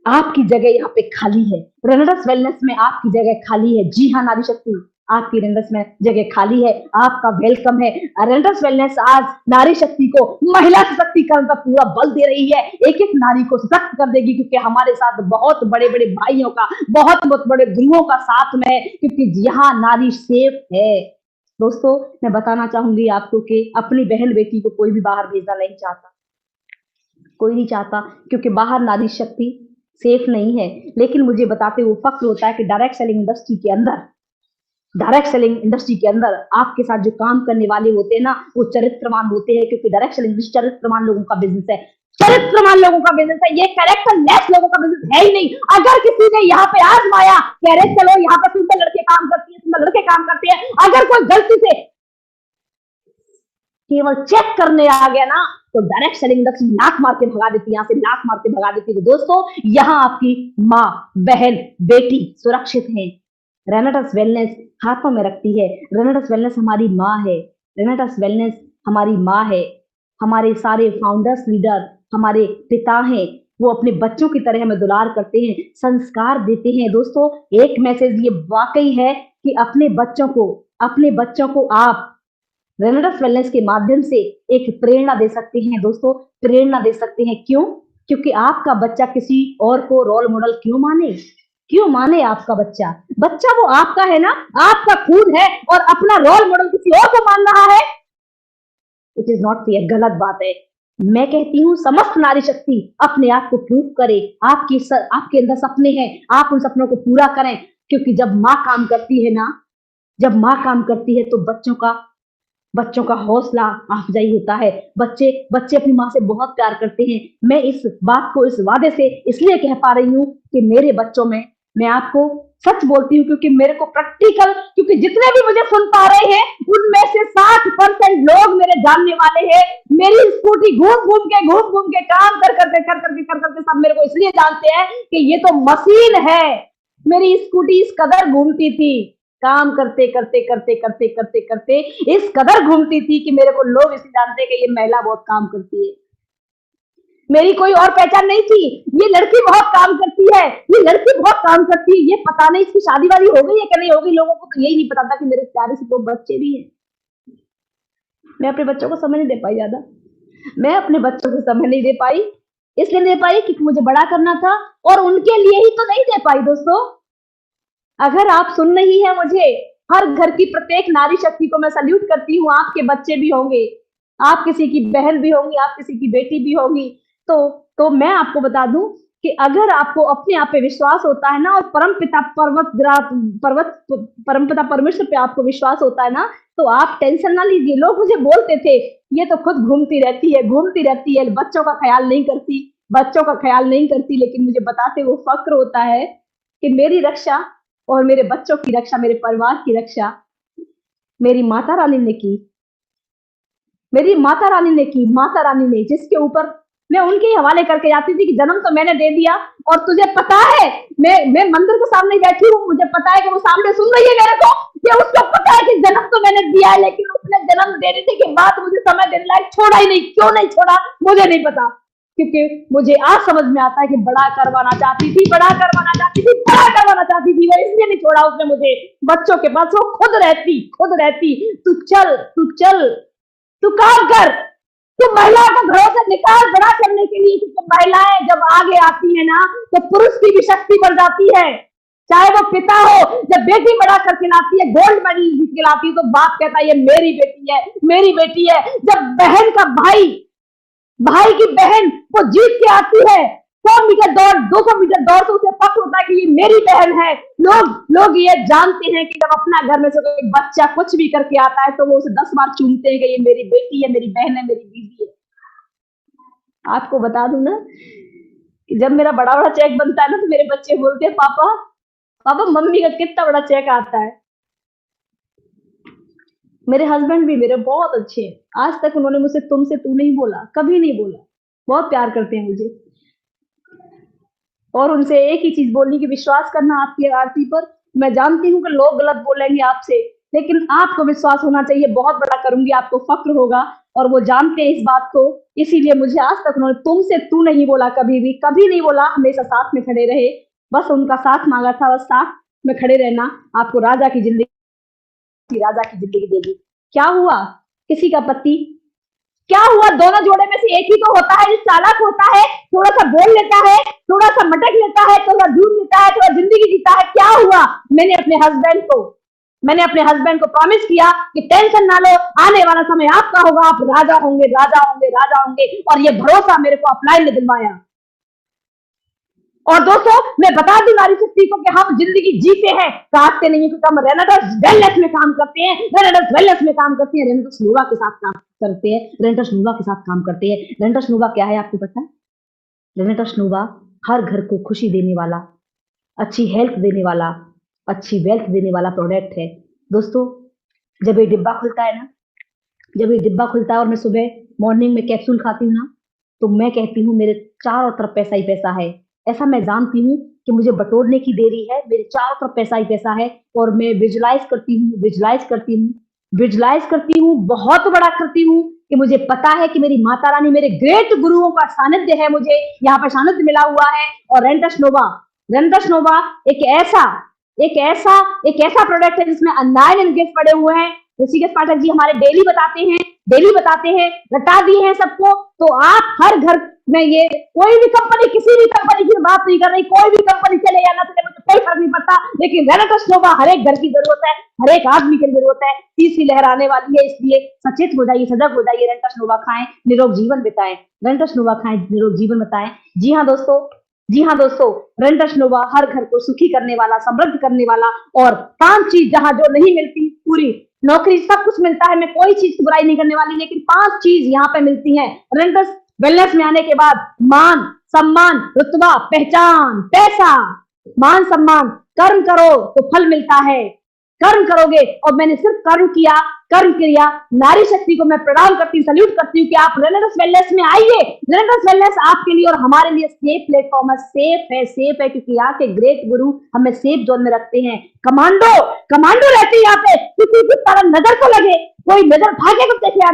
आपकी जगह यहाँ पे खाली है, रेनेसां वेलनेस में आपकी जगह खाली है। जी हाँ नारी शक्ति, आपकी रेनेसां में जगह खाली है, आपका वेलकम है। रेनेसां वेलनेस आज नारी शक्ति को महिला सशक्तिकरण का पूरा बल दे रही है, एक एक नारी को सशक्त कर देगी, क्योंकि हमारे साथ बहुत बड़े बड़े भाइयों का, बहुत बड़े गुरुओं का साथ में है, क्योंकि यहाँ नारी सेफ है। दोस्तों, मैं बताना चाहूंगी आपको कि अपनी बहन बेटी को कोई भी बाहर भेजना नहीं चाहता, कोई नहीं चाहता, क्योंकि बाहर नारी शक्ति सेफ नहीं है। लेकिन मुझे बताते हुए फख्र होता है कि डायरेक्ट सेलिंग इंडस्ट्री के अंदर आपके साथ जो काम करने वाले होते हैं ना, वो चरित्रवान होते हैं, क्योंकि डायरेक्ट सेलिंग चरित्रवान लोगों का बिजनेस है, चरित्रवान लोगों का बिजनेस है, ये कैरेक्टर लेस लोगों का बिजनेस है ही नहीं। अगर किसी ने यहाँ पे आजमाया कि अरे चलो यहाँ पे सुंदर लड़के काम करती है, सुंदर लड़के काम करते हैं, अगर कोई गलती से केवल चेक करने आ गया ना, तो डायरेक्ट सेलिंग इंडस्ट्री लात मार के भगा देती है, यहाँ से लात मार के भगा देती है। तो दोस्तों, यहाँ आपकी माँ, बहन, बेटी सुरक्षित है। रेनेसां वेलनेस हाथों में रखती है। रेनेसां वेलनेस हमारी माँ है, रेनेसां वेलनेस हमारी माँ है। हमारे सारे फाउंडर्स, लीडर हमारे पिता हैं, वो अपने बच्चों की तरह हमें दुलार करते हैं, संस्कार देते हैं। दोस्तों, एक मैसेज ये वाकई है कि अपने बच्चों को आप रेनेसां वेलनेस के माध्यम से एक प्रेरणा दे सकते हैं। दोस्तों, प्रेरणा दे सकते हैं, क्यों? क्योंकि आपका बच्चा किसी और को रोल मॉडल क्यों माने आपका बच्चा वो आपका है ना, आपका खुद है, और अपना रोल मॉडल किसी और को मान रहा है, इट इज नॉट फेयर, गलत बात है। मैं कहती हूँ समस्त नारी शक्ति अपने आप को प्रूव करे, आपके अंदर सपने हैं, आप उन सपनों को पूरा करें, क्योंकि जब माँ काम करती है ना, तो बच्चों का हौसला अफजाई होता है। बच्चे अपनी माँ से बहुत प्यार करते हैं। मैं इस बात को इस वादे से इसलिए कह पा रही हूँ कि मेरे बच्चों में, मैं आपको सच बोलती हूँ, क्योंकि मेरे को प्रैक्टिकल, क्योंकि जितने भी मुझे सुन पा रहे हैं उनमें से 60% लोग मेरे जानने वाले हैं। मेरी स्कूटी घूम घूम के काम कर करके सब मेरे को इसलिए जानते हैं कि ये तो मशीन है। मेरी स्कूटी इस कदर घूमती थी, काम करते इस कदर घूमती थी कि मेरे को लोग इसे जानते कि ये महिला बहुत काम करती है। मेरी कोई और पहचान नहीं थी, ये लड़की बहुत काम करती है, ये पता नहीं इसकी शादी वादी हो गई है कि नहीं हो गई। लोगों को तो यही नहीं पता था कि मेरे प्यारे से 2 बच्चे भी हैं। मैं अपने बच्चों को समय नहीं दे पाई ज्यादा, इसलिए नहीं दे पाई क्योंकि मुझे बड़ा करना था, और उनके लिए ही तो नहीं दे पाई। दोस्तों, अगर आप सुन रही है मुझे, हर घर की प्रत्येक नारी शक्ति को मैं सल्यूट करती हूँ। आपके बच्चे भी होंगे, आप किसी की बहन भी होंगी, आप किसी की बेटी भी होगी, तो मैं आपको बता दूं कि अगर आपको अपने आप पे विश्वास होता है ना, और परमपिता परमेश्वर पे आपको विश्वास होता है ना, तो आप टेंशन ना लीजिए। लोग मुझे बोलते थे ये तो खुद घूमती रहती है, बच्चों का ख्याल नहीं करती, लेकिन मुझे बताते वो फक्र होता है कि मेरी रक्षा और मेरे बच्चों की रक्षा, मेरे परिवार की रक्षा मेरी माता रानी ने, जिसके ऊपर मैं उनके हवाले करके जाती थी कि जन्म तो मैंने दे दिया, और तुझे पता है मैं मंदिर के सामने बैठी हूँ, मुझे पता है कि वो सामने सुन रही है मेरे को, कि उसको पता है कि जन्म तो मैंने दिया है, लेकिन उसने जन्म देने के बाद मुझे समय देने लायक छोड़ा ही नहीं। क्यों नहीं छोड़ा मुझे नहीं पता, क्योंकि मुझे आज समझ में आता है कि बड़ा करवाना चाहती थी, बड़ा करवाना चाहती थी, बड़ा करवाना चाहती थी। मैं इसलिए नहीं छोड़ा उसने मुझे बच्चों के पास। वो खुद रहती। तू चल, तू चल, तू काम कर, तू महिलाओं को घरों से निकाल बड़ा करने के लिए, क्योंकि महिलाएं जब आगे आती है ना तो पुरुष की भी शक्ति बढ़ जाती है। चाहे वो पिता हो, जब बेटी बड़ा करके लाती है, गोल्ड मेडल जीत के लाती है, तो बाप कहता है ये मेरी बेटी है, मेरी बेटी है। जब बहन का भाई की बहन वो जीत के आती है 100 मीटर दौड़, 200 मीटर दौड़, तो उसे फख्र होता है कि ये मेरी बहन है। लोग ये जानते हैं कि जब अपना घर में से कोई बच्चा कुछ भी करके आता है तो वो उसे 10 बार चूमते हैं कि ये मेरी बेटी है, मेरी बहन है, मेरी बीवी है। आपको बता दूं ना कि जब मेरा बड़ा चेक बनता है ना तो मेरे बच्चे बोलते हैं पापा मम्मी का कितना बड़ा चेक आता है। मेरे हस्बैंड भी मेरे बहुत अच्छे हैं। आज तक उन्होंने मुझसे तुमसे तू नहीं बोला, कभी नहीं बोला। बहुत प्यार करते हैं मुझे। और उनसे एक ही चीज बोलनी कि विश्वास करना आपकी आरती पर। मैं जानती हूँ कि लोग गलत बोलेंगे आपसे, लेकिन आपको विश्वास होना चाहिए। बहुत बड़ा करूंगी, आपको फक्र होगा। और वो जानते हैं इस बात को, इसीलिए मुझे आज तक उन्होंने तुमसे तू नहीं बोला, कभी नहीं बोला। हमेशा साथ में खड़े रहे, बस उनका साथ मांगा था, बस साथ में खड़े रहना आपको राजा की जिंदगी देगी। क्या हुआ? किसी का पति क्या हुआ? दोनों जोड़े में से एक ही तो होता है जो चालाक होता है, थोड़ा सा बोल लेता है, थोड़ा सा मटक लेता है, थोड़ा झूठ लेता है, थोड़ा जिंदगी जीता है। क्या हुआ? मैंने अपने हस्बैंड को प्रॉमिस किया कि टेंशन ना लो, आने वाला समय आपका होगा, आप राजा होंगे, राजा होंगे, राजा होंगे। और ये भरोसा मेरे को अपलाइन ने दिलवाया। और दोस्तों मैं बता दूं नारी शक्ति को कि हम जिंदगी जीते हैं, काटते नहीं है, क्योंकि हम रेनेटस वेलनेस में काम करते हैं। रेनेटस नोवा के साथ काम करते हैं। रेनेटस नोवा क्या है आपको पता है? रेनेटस नोवा हर घर को खुशी देने वाला, अच्छी हेल्थ देने वाला, अच्छी वेल्थ देने वाला प्रोडक्ट है। दोस्तों जब ये डिब्बा खुलता है और मैं सुबह मॉर्निंग में कैप्सूल खाती हूँ ना, तो मैं कहती हूँ मेरे चारों तरफ पैसा ही पैसा है। ऐसा मैं जानती हूँ कि मुझे बटोरने की देरी है, मेरे चारों तरफ पैसा ही पैसा है। और मैं विजुलाइज करती हूँ, बहुत बड़ा करती हूँ कि मुझे पता है कि मेरी माता रानी, मेरे ग्रेट गुरुओं का सानिध्य है, मुझे यहाँ पर सानिध्य मिला हुआ है। और रेनेटस नोवा एक ऐसा प्रोडक्ट है जिसमें अनडाइन इंग्रेडिएंट्स पड़े हुए हैं। ऋषिकेश पाठक जी हमारे डेली बताते हैं, बता दिए हैं सबको। तो आप हर घर में ये कोई भी कंपनी, किसी भी कंपनी की बात नहीं कर रही, कोई भी कंपनी चले या ना चले, मुझे कोई फर्क नहीं पड़ता, लेकिन रेनेटस नोवा हर एक घर की जरूरत है, हर एक आदमी की जरूरत है। तीसरी लहर आने वाली है, इसलिए सचेत हो जाइए, सजग हो जाइए। रेनेटस नोवा खाएं, निरोग जीवन बिताएं। जी हाँ दोस्तों, रेनेटस नोवा हर घर को सुखी करने वाला, समृद्ध करने वाला। और 5 चीज जहां जो नहीं मिलती, पूरी नौकरी सब कुछ मिलता है, मैं कोई चीज की बुराई नहीं करने वाली, लेकिन 5 चीज यहाँ पे मिलती हैं। रेनेटस वेलनेस में आने के बाद मान सम्मान, रुतबा, पहचान, पैसा। मान सम्मान, कर्म करो तो फल मिलता है, कर्म करोगे। और मैंने सिर्फ कर्म किया। नारी शक्ति को मैं प्रणाम करती हूँ, सल्यूट करती हूँ कि आप रेनेटस वेलनेस में आइए। रेनेटस वेलनेस आपके लिए और हमारे लिए सेफ प्लेटफॉर्म है, सेफ है, क्योंकि यहाँ के ग्रेट गुरु हमें सेफ जोन में रखते हैं। कमांडो रहते हैं यहाँ पे, किसी की तरह नजर को लगे, कोई नजर भागे तो देखे यहाँ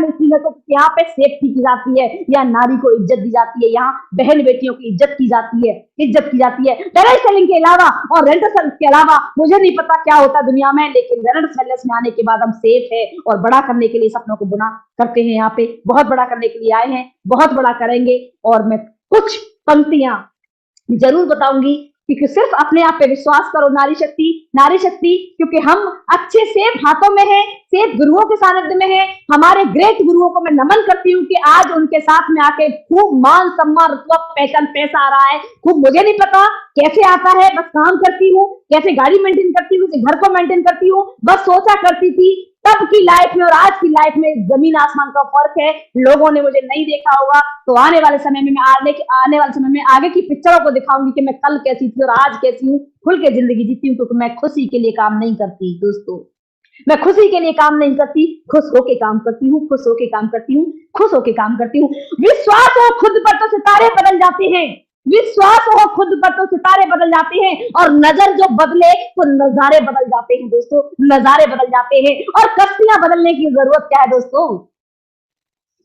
पे सेफ्टी की जाती है, यहाँ नारी को इज्जत दी जाती है, यहाँ बहन बेटियों की इज्जत की जाती है। डायरेक्ट सेलिंग के अलावा और रेंटल के अलावा मुझे नहीं पता क्या होता दुनिया में, लेकिन रेनेटस वेलनेस में आने के बाद हम सेफ है और बड़ा करने के लिए सपनों को बुना करते हैं। यहाँ पे बहुत बड़ा करने के लिए आए हैं, बहुत बड़ा करेंगे। और मैं कुछ पंक्तियां जरूर बताऊंगी, क्योंकि सिर्फ अपने आप पे विश्वास करो। नारी शक्ति, क्योंकि हम अच्छे सेफ हाथों में है, सेफ गुरुओं के सानिध्य में है। हमारे ग्रेट गुरुओं को मैं नमन करती हूँ कि आज उनके साथ में आके खूब मान सम्मान, रुतबा, पहचान, पैसा आ रहा है। खूब मुझे नहीं पता कैसे आता है, बस काम करती हूँ, कैसे गाड़ी मेंटेन करती हूँ, घर को मेंटेन करती हूँ, बस सोचा करती थी। तब की लाइफ में और आज की लाइफ में जमीन आसमान का फर्क है। लोगों ने मुझे नहीं देखा होगा, तो आने वाले समय में आगे की पिक्चरों को दिखाऊंगी कि मैं कल कैसी थी और आज कैसी हूँ। खुल के जिंदगी जीती हूँ, क्योंकि मैं खुशी के लिए काम नहीं करती दोस्तों, मैं खुशी के लिए काम नहीं करती, खुश होके काम करती हूँ। विश्वास हो खुद पर तो सितारे बदल जाते हैं, और नजर जो बदले तो नजारे बदल जाते हैं दोस्तों, और कश्तियां बदलने की जरूरत क्या है दोस्तों?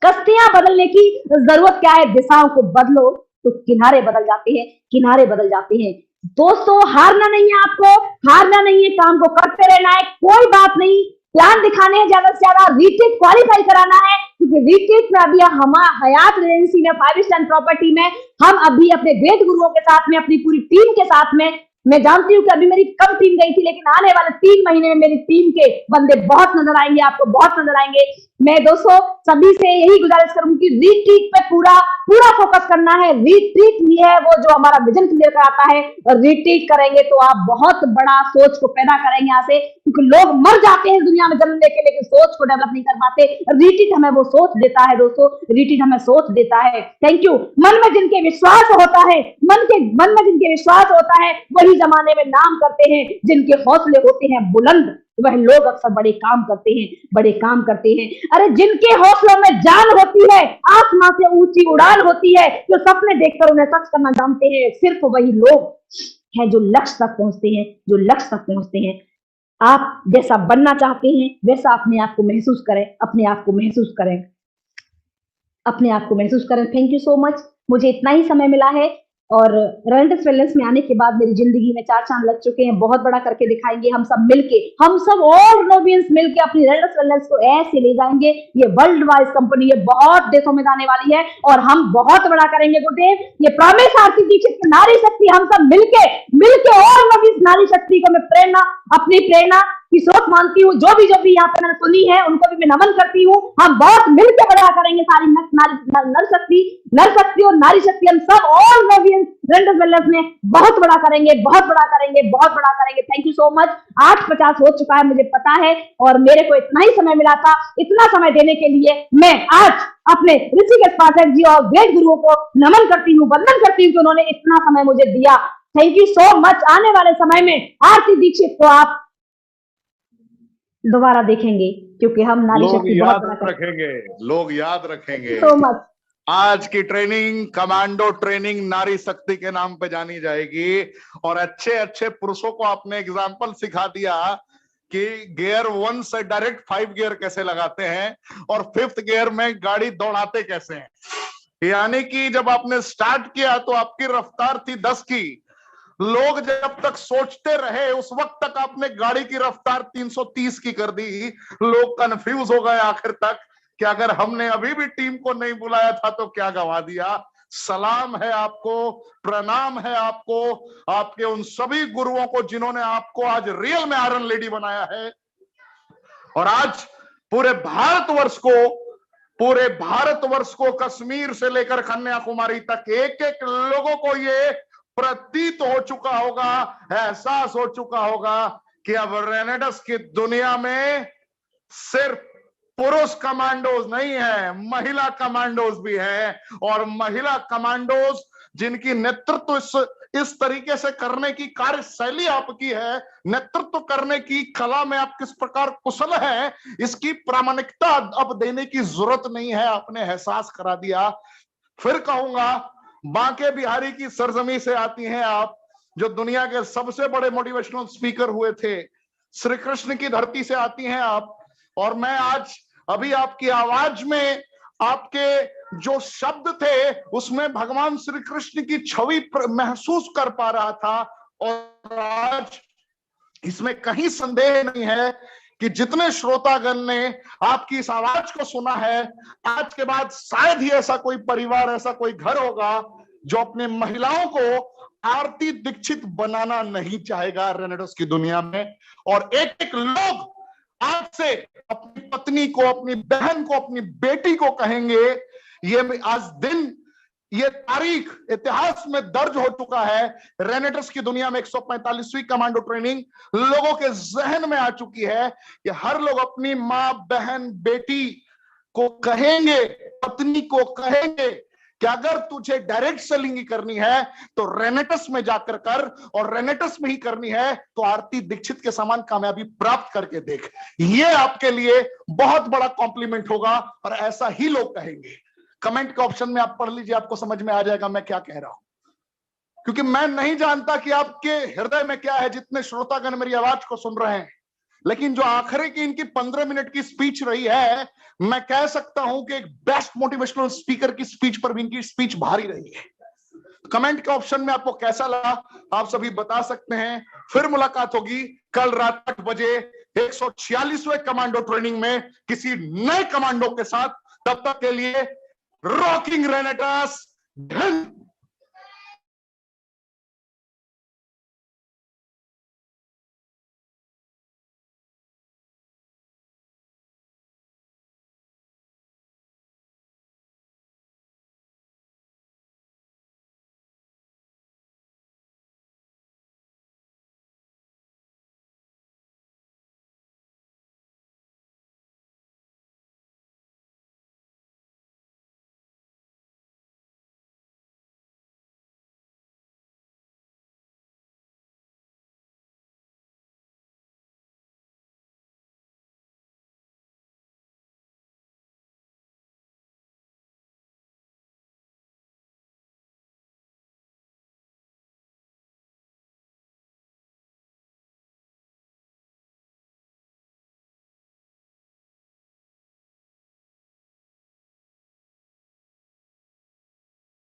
कश्तियां बदलने की जरूरत क्या है, दिशाओं को बदलो तो किनारे बदल जाते हैं, किनारे बदल जाते हैं। दोस्तों, हारना नहीं है आपको, हारना नहीं है, काम को करते रहना है, कोई बात नहीं। प्लान दिखाने हैं ज्यादा से ज्यादा, रीटेक क्वालिफाई कराना है, क्योंकि रीटेक में अभी हमारा हयात रेजेंसी में 5 स्टार प्रॉपर्टी में हम अभी अपने ग्रेट गुरुओं के साथ में, अपनी पूरी टीम के साथ में, मैं जानती हूँ कि अभी मेरी कम टीम गई थी, लेकिन आने वाले 3 महीने में मेरी टीम के बंदे बहुत नजर आएंगे, आपको बहुत नजर आएंगे। मैं दोस्तों सभी से यही गुजारिश करूंगी कि रीट्रीट पे पूरा पूरा फोकस करना है। रीट्रीट ही है वो जो हमारा विजन क्लियर कराता है, और रीट्रीट करेंगे तो आप बहुत बड़ा सोच को पैदा करेंगे यहाँ से, क्योंकि लोग मर जाते हैं दुनिया में जन्म लेके, लेकिन सोच को डेवलप नहीं कर पाते। रीट्रीट हमें वो सोच देता है दोस्तों, रीट्रीट हमें सोच देता है। Thank you. मन में जिनके विश्वास होता है, मन में जिनके विश्वास होता है, वही जमाने में नाम करते हैं। जिनके हौसले होते हैं बुलंद, वह लोग अक्सर बड़े काम करते हैं, बड़े काम करते हैं। अरे जिनके हौसलों में जान होती है, आसमां से ऊंची उड़ान होती है, जो सपने देखकर उन्हें सच करना जानते हैं, सिर्फ वही लोग हैं जो लक्ष्य तक पहुंचते हैं, जो लक्ष्य तक पहुंचते हैं। आप जैसा बनना चाहते हैं वैसा अपने आप को महसूस करें, अपने आप को महसूस करें, अपने आप को महसूस करें। Thank you so much. मुझे इतना ही समय मिला है, और रेनेटिस वेलनेस में आने के बाद मेरी जिंदगी में 4 चांद लग चुके हैं। बहुत बड़ा करके दिखाएंगे हम सब मिलके, हम सब और नोबियंस मिलके अपनी रेनेटिस वेलनेस को ऐसे ले जाएंगे। ये वर्ल्ड वाइड कंपनी, ये बहुत देशों में जाने वाली है, और हम बहुत बड़ा करेंगे गुरुदेव। ये प्रॉमिस आरती दीक्षित नारी शक्ति, हम सब मिलके मिलके और नोबियंस नारी शक्ति को मैं प्रेरणा, अपनी प्रेरणा की स्रोत मानती हूँ। जो भी यहाँ पे मैंने सुनी है उनको भी मैं नमन करती हूँ। हम बहुत मिलकर बड़ा करेंगे सारी नर शक्ति और नारी शक्ति, हम सब और नोबियंस रेनेटिस वेलनेस में बहुत बड़ा करेंगे, बहुत बड़ा करेंगे, बहुत बड़ा करेंगे। Thank you so much. 8:50 हो चुका है, मुझे पता है, और मेरे को इतना ही समय मिला था। इतना समय देने के लिए मैं आज अपने ऋषिकेश पाठक जी और ग्रेट गुरुओं को नमन करती हूँ, वंदन करती हूँ कि उन्होंने इतना समय मुझे दिया। Thank you so much. आने वाले समय में आरती दीक्षित को आप दोबारा देखेंगे, क्योंकि हम नारी शक्ति बहुत बड़ा रखेंगे, लोग याद रखेंगे। So much. आज की ट्रेनिंग कमांडो ट्रेनिंग नारी शक्ति के नाम पे जानी जाएगी, और अच्छे अच्छे पुरुषों को आपने एग्जाम्पल सिखा दिया कि गियर 1 से डायरेक्ट 5 गियर कैसे लगाते हैं, और 5th गियर में गाड़ी दौड़ाते कैसे हैं। यानी कि जब आपने स्टार्ट किया तो आपकी रफ्तार थी 10 की, लोग जब तक सोचते रहे उस वक्त तक आपने गाड़ी की रफ्तार 330 की कर दी। लोग कंफ्यूज हो गए आखिर तक कि अगर हमने अभी भी टीम को नहीं बुलाया था तो क्या गवा दिया। सलाम है आपको, प्रणाम है आपको, आपके उन सभी गुरुओं को जिन्होंने आपको आज रियल में आयरन लेडी बनाया है। और आज पूरे भारतवर्ष को कश्मीर से लेकर कन्याकुमारी तक एक एक लोगों को ये प्रतीत हो चुका होगा, एहसास हो चुका होगा कि अब रेनेटिस की दुनिया में सिर्फ पुरुष कमांडोज नहीं है, महिला कमांडोज भी है। और महिला कमांडोज जिनकी नेतृत्व इस तरीके से करने की कार्यशैली आपकी है, नेतृत्व करने की कला में आप किस प्रकार कुशल हैं, इसकी प्रामाणिकता अब देने की जरूरत नहीं है, आपने एहसास करा दिया। फिर कहूंगा, बांके बिहारी की सरजमी से आती हैं आप, जो दुनिया के सबसे बड़े मोटिवेशनल स्पीकर हुए थे। श्री कृष्ण की धरती से आती हैं आप, और मैं आज अभी आपकी आवाज में आपके जो शब्द थे उसमें भगवान श्री कृष्ण की छवि महसूस कर पा रहा था। और आज इसमें कहीं संदेह नहीं है कि जितने श्रोतागण ने आपकी इस आवाज को सुना है, आज के बाद शायद ही ऐसा कोई परिवार, ऐसा कोई घर होगा जो अपने महिलाओं को आरती दीक्षित बनाना नहीं चाहेगा रेनेटिस की दुनिया में। और एक एक लोग आज से अपनी पत्नी को, अपनी बहन को, अपनी बेटी को कहेंगे, ये आज दिन, ये तारीख इतिहास में दर्ज हो चुका है। रेनेटिस की दुनिया में 145वीं कमांडो ट्रेनिंग लोगों के जहन में आ चुकी है कि हर लोग अपनी मां, बहन, बेटी को कहेंगे, पत्नी को कहेंगे कि अगर तुझे डायरेक्ट सेलिंग ही करनी है तो रेनेटिस में जाकर कर, और रेनेटिस में ही करनी है तो आरती दीक्षित के समान कामयाबी प्राप्त करके देख। ये आपके लिए बहुत बड़ा कॉम्प्लीमेंट होगा, और ऐसा ही लोग कहेंगे। कमेंट के ऑप्शन में आप पढ़ लीजिए, आपको समझ में आ जाएगा मैं क्या कह रहा हूं। क्योंकि मैं नहीं जानता कि आपके हृदय में क्या है, जितने श्रोतागण मेरी आवाज को सुन रहे हैं। लेकिन जो आखिरी की इनकी 15 मिनट की स्पीच रही है, मैं कह सकता हूं कि एक बेस्ट मोटिवेशनल स्पीकर की स्पीच पर भी इनकी स्पीच भारी रही है। कमेंट के ऑप्शन में आपको कैसा लगा आप सभी बता सकते हैं। फिर मुलाकात होगी कल रात 8 बजे 146वें कमांडो ट्रेनिंग में किसी नए कमांडो के साथ। तब तक के लिए रॉकिंग रेनेटास।